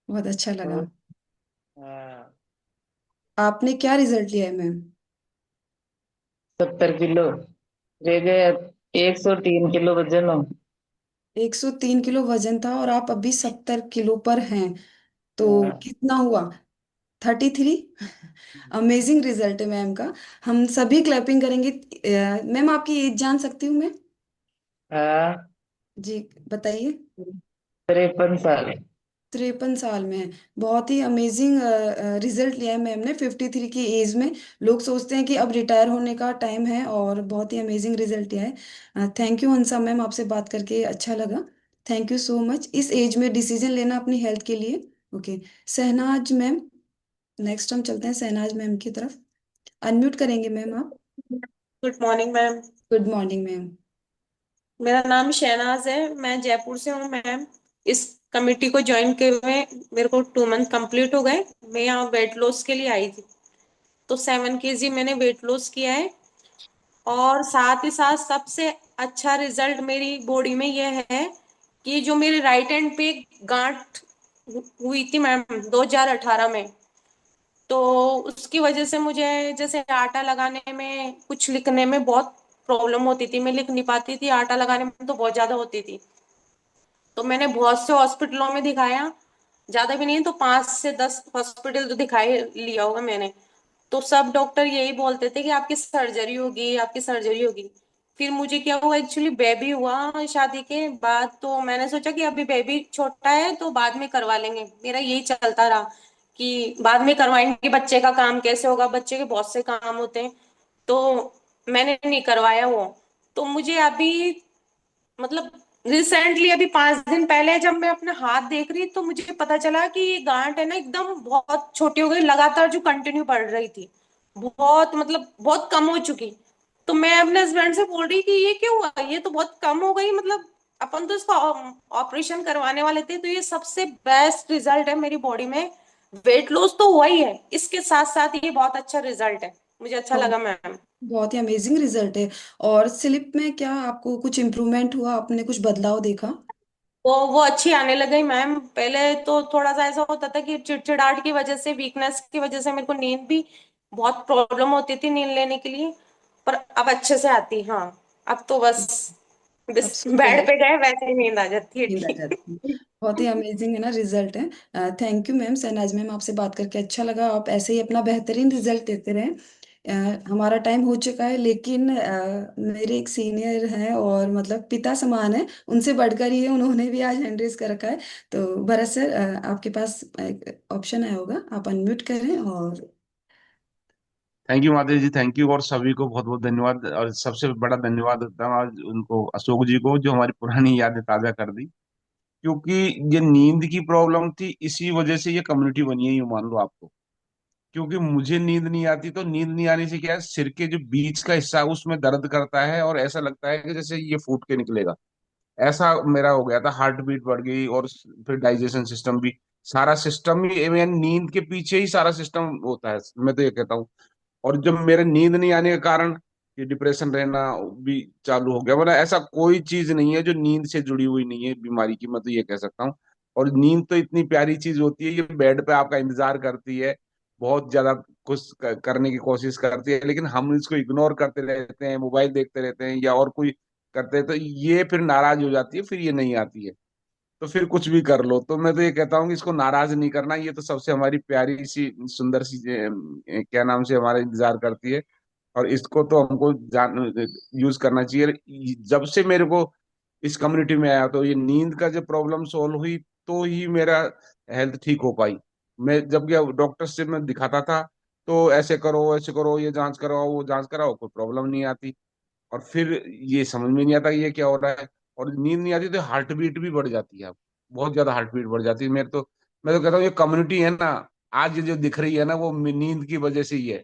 Speaker 1: बहुत अच्छा लगा।
Speaker 4: बहुत। हाँ।
Speaker 1: आपने क्या रिजल्ट लिया है मैम?
Speaker 4: 70 किलो रह गए। 103 किलो वजन हो।
Speaker 1: 103 किलो वजन था, और आप अभी 70 किलो पर हैं, तो
Speaker 4: हाँ।
Speaker 1: कितना हुआ? 33। अमेजिंग रिजल्ट है मैम का, हम सभी क्लैपिंग करेंगे। मैम आपकी एज जान सकती हूँ मैं?
Speaker 4: हाँ।
Speaker 1: जी, बताइए।
Speaker 4: 53 साल।
Speaker 1: 53 साल में है। बहुत ही अमेजिंग रिजल्ट लिया है मैम ने 53 की एज में। लोग सोचते हैं कि अब रिटायर होने का टाइम है, और बहुत ही अमेजिंग रिजल्ट लिया है। थैंक यू हंसा मैम, आपसे बात करके अच्छा लगा। थैंक यू सो मच, इस एज में डिसीजन लेना अपनी हेल्थ के लिए। ओके, शहनाज मैम, नेक्स्ट हम चलते हैं शहनाज मैम की तरफ। अनम्यूट करेंगे मैम आप?
Speaker 5: Good morning ma'am.
Speaker 1: Good morning ma'am.
Speaker 5: मेरा नाम शहनाज है, मैं जयपुर से हूँ मैम। इस कमेटी को ज्वाइन किए हुए मेरे को 2 मंथ कंप्लीट हो गए। मैं यहाँ वेट लॉस के लिए आई थी, तो 7 kg मैंने वेट लॉस किया है। और साथ ही साथ सबसे अच्छा रिजल्ट मेरी बॉडी में यह है कि जो मेरे राइट हैंड पे गांठ हुई थी मैम 2018 में, तो उसकी वजह से मुझे जैसे आटा लगाने में, कुछ लिखने में बहुत प्रॉब्लम होती थी, मैं लिख नहीं पाती थी, आटा लगाने में तो बहुत ज्यादा होती थी। तो मैंने बहुत से हॉस्पिटलों में दिखाया, ज्यादा भी नहीं तो 5 से 10 हॉस्पिटल तो दिखाई लिया होगा मैंने। तो सब डॉक्टर यही बोलते थे कि आपकी सर्जरी होगी, आपकी सर्जरी होगी। फिर मुझे क्या हुआ, एक्चुअली बेबी हुआ शादी के बाद, तो मैंने सोचा कि अभी बेबी छोटा है तो बाद में करवा लेंगे, मेरा यही चलता रहा कि बाद में करवाएंगे, बच्चे का काम कैसे होगा, बच्चे के बहुत से काम होते हैं। तो मैंने नहीं करवाया वो। तो मुझे अभी मतलब रिसेंटली अभी 5 दिन पहले जब मैं अपना हाथ देख रही तो मुझे पता चला कि ये गांठ है ना एकदम बहुत छोटी हो गई, लगातार जो कंटिन्यू बढ़ रही थी, बहुत मतलब बहुत कम हो चुकी। तो मैं अपने हस्बैंड से बोल रही कि ये क्यों हुआ, ये तो बहुत कम हो गई, मतलब अपन तो इसका ऑपरेशन करवाने वाले थे। तो ये सबसे बेस्ट रिजल्ट है मेरी बॉडी में। वेट लॉस तो हुआ ही है, इसके साथ साथ ये बहुत अच्छा रिजल्ट है, मुझे अच्छा
Speaker 1: बहुत
Speaker 5: लगा मैम।
Speaker 1: बहुत ही अमेजिंग रिजल्ट है। और स्लिप में क्या आपको कुछ इम्प्रूवमेंट हुआ, आपने कुछ बदलाव देखा?
Speaker 5: वो अच्छी आने लग गई मैम। पहले तो थोड़ा सा ऐसा होता था कि चिड़चिड़ाहट की वजह से, वीकनेस की वजह से मेरे को नींद भी बहुत प्रॉब्लम होती थी नींद लेने के लिए। पर अब अच्छे से आती, हाँ। अब तो बस
Speaker 1: अब
Speaker 5: बेड
Speaker 1: सुबह
Speaker 5: पे गए वैसे ही नींद आ जाती है,
Speaker 1: नींद आ
Speaker 5: ठीक।
Speaker 1: जाती है। बहुत ही अमेजिंग है ना रिजल्ट है। Thank you ma'am, Shahnaz ma'am, आपसे बात करके अच्छा लगा। आप ऐसे ही अपना बेहतरीन रिजल्ट देते रहें। हमारा टाइम हो चुका है, लेकिन मेरे एक सीनियर हैं और मतलब पिता समान है, उनसे बढ़कर ही है, उन्होंने भी आज हैंड रेज कर रखा है। तो भरत सर, आपके पास एक ऑप्शन आया होगा, आप अनम्यूट करें। और
Speaker 6: thank you Madhuri ji, thank you. और सभी को बहुत बहुत धन्यवाद, और सबसे बड़ा धन्यवाद देता हूँ आज उनको, अशोक जी को, जो हमारी पुरानी यादें ताजा कर दी। क्योंकि ये नींद की प्रॉब्लम थी, इसी वजह से ये कम्युनिटी बनी है, यूं मान लो आपको। क्योंकि मुझे नींद नहीं आती, तो नींद नहीं आने से क्या है, सिर के जो बीच का हिस्सा है उसमें दर्द करता है, और ऐसा लगता है कि जैसे ये फूट के निकलेगा। ऐसा मेरा हो गया था, हार्ट बीट बढ़ गई, और फिर डाइजेशन सिस्टम भी, सारा सिस्टम ही, even नींद के पीछे ही सारा सिस्टम होता है, मैं तो ये कहता हूँ। और जब मेरे नींद नहीं आने के कारण ये डिप्रेशन रहना भी चालू हो गया। मतलब ऐसा कोई चीज नहीं है जो नींद से जुड़ी हुई नहीं है बीमारी की, मैं तो ये कह सकता हूँ। और नींद तो इतनी प्यारी चीज होती है, ये बेड पे आपका इंतजार करती है, बहुत ज्यादा कुछ करने की कोशिश करती है, लेकिन हम इसको इग्नोर करते रहते हैं, मोबाइल देखते रहते हैं या और कोई करते हैं, तो ये फिर नाराज हो जाती है, फिर ये नहीं आती है। तो फिर कुछ भी कर लो। तो मैं तो ये कहता हूँ कि इसको नाराज नहीं करना, ये तो सबसे हमारी प्यारी सी सुंदर सी क्या नाम से हमारा इंतजार करती है। और इसको तो हमको जान यूज करना चाहिए। जब से मेरे को इस कम्युनिटी में आया, तो ये नींद का जब प्रॉब्लम सॉल्व हुई, तो ही मेरा हेल्थ ठीक हो पाई। मैं जब गया डॉक्टर से मैं दिखाता था, तो ऐसे करो, ये जांच कराओ, वो जांच कराओ, कोई प्रॉब्लम नहीं आती। और फिर ये समझ में नहीं आता कि ये क्या हो रहा है। और नींद नहीं आती तो हार्ट बीट भी बढ़ जाती है, अब बहुत ज्यादा हार्ट बीट बढ़ जाती है मेरे तो। मैं तो कहता हूँ ये कम्युनिटी है ना, आज ये जो दिख रही है ना, वो नींद की वजह से ही है,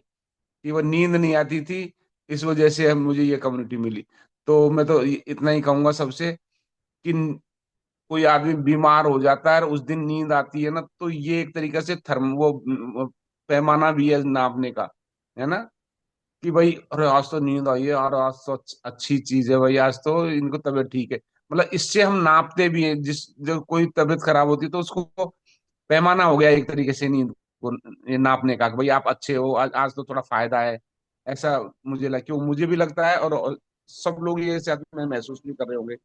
Speaker 6: कि वो नींद नहीं आती थी, इस वजह से मुझे ये कम्युनिटी मिली। तो मैं तो इतना ही कहूंगा सबसे, कि कोई आदमी बीमार हो जाता है और उस दिन नींद आती है ना, तो ये एक तरीके से थर्म वो पैमाना भी है नापने का, है ना, कि भाई अरे आज तो नींद आई है, और आज तो अच्छी चीज है भाई, आज तो इनको तबीयत ठीक है। मतलब इससे हम नापते भी हैं, जिस जो कोई तबीयत खराब होती है तो उसको पैमाना हो गया एक तरीके से नींद को ये नापने का, कि भाई आप अच्छे हो, आज तो थोड़ा फायदा है। ऐसा मुझे लग, क्यों मुझे भी लगता है, और सब लोग ये शायद में महसूस नहीं कर रहे होंगे।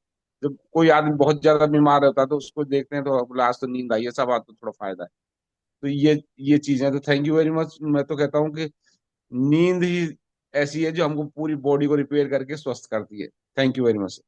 Speaker 6: जब कोई आदमी बहुत ज्यादा बीमार रहता है तो उसको देखते हैं तो बोला आज तो नींद आई है, सब आज तो थोड़ा फायदा है। तो ये चीजें तो थैंक यू वेरी मच। मैं तो कहता हूँ कि नींद ही ऐसी है जो हमको पूरी बॉडी को रिपेयर करके स्वस्थ करती है। Thank you very much.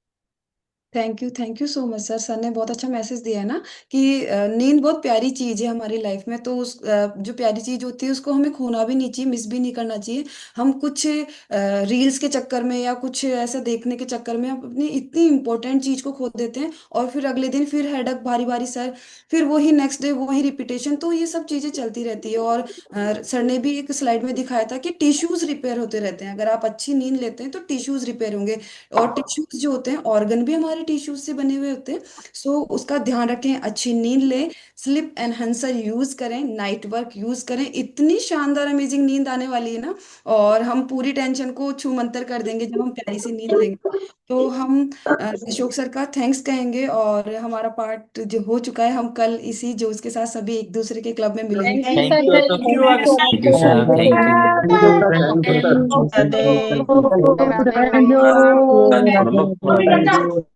Speaker 1: Thank you so much sir. Sir ने बहुत अच्छा मैसेज दिया है ना कि नींद बहुत प्यारी चीज़ है हमारी लाइफ में। तो उस जो प्यारी चीज़ होती है उसको हमें खोना भी नहीं चाहिए, मिस भी नहीं करना चाहिए। हम कुछ रील्स के चक्कर में या कुछ ऐसा देखने के चक्कर में हम अपनी इतनी इंपॉर्टेंट चीज़ को खो देते हैं, और फिर अगले दिन फिर हेडक, भारी भारी सर, फिर वही नेक्स्ट डे वही रिपीटेशन। तो ये सब चीज़ें चलती रहती है। और सर ने भी एक स्लाइड में दिखाया था कि टिश्यूज रिपेयर होते रहते हैं, अगर आप अच्छी नींद लेते हैं तो टिश्यूज रिपेयर होंगे। और टिश्यूज जो होते हैं, ऑर्गन भी हमारे टिश्यूज से बने हुए होते हैं। सो उसका ध्यान रखें, अच्छी नींद लें, स्लिप एनहांसर यूज करें, नाइट वर्क यूज करें। इतनी शानदार अमेजिंग नींद आने वाली है ना, और हम पूरी टेंशन को छू मंतर कर देंगे जब हम प्यारी सी नींद लेंगे। तो हम अशोक सर का थैंक्स कहेंगे, और हमारा पार्ट जो हो चुका है, हम कल इसी जोश के साथ सभी एक दूसरे के क्लब में मिलेंगे।
Speaker 4: Thank you
Speaker 7: thank
Speaker 4: sir,
Speaker 7: you
Speaker 2: thank
Speaker 7: Ashok.
Speaker 2: You
Speaker 4: धन्यवाद।
Speaker 2: Ashok.
Speaker 7: Thank you sir, thank you.
Speaker 2: Thank you.
Speaker 7: Radhe
Speaker 3: Radhe
Speaker 7: Radhe
Speaker 3: Radhe
Speaker 7: Radhe
Speaker 3: Radhe.
Speaker 7: Radhe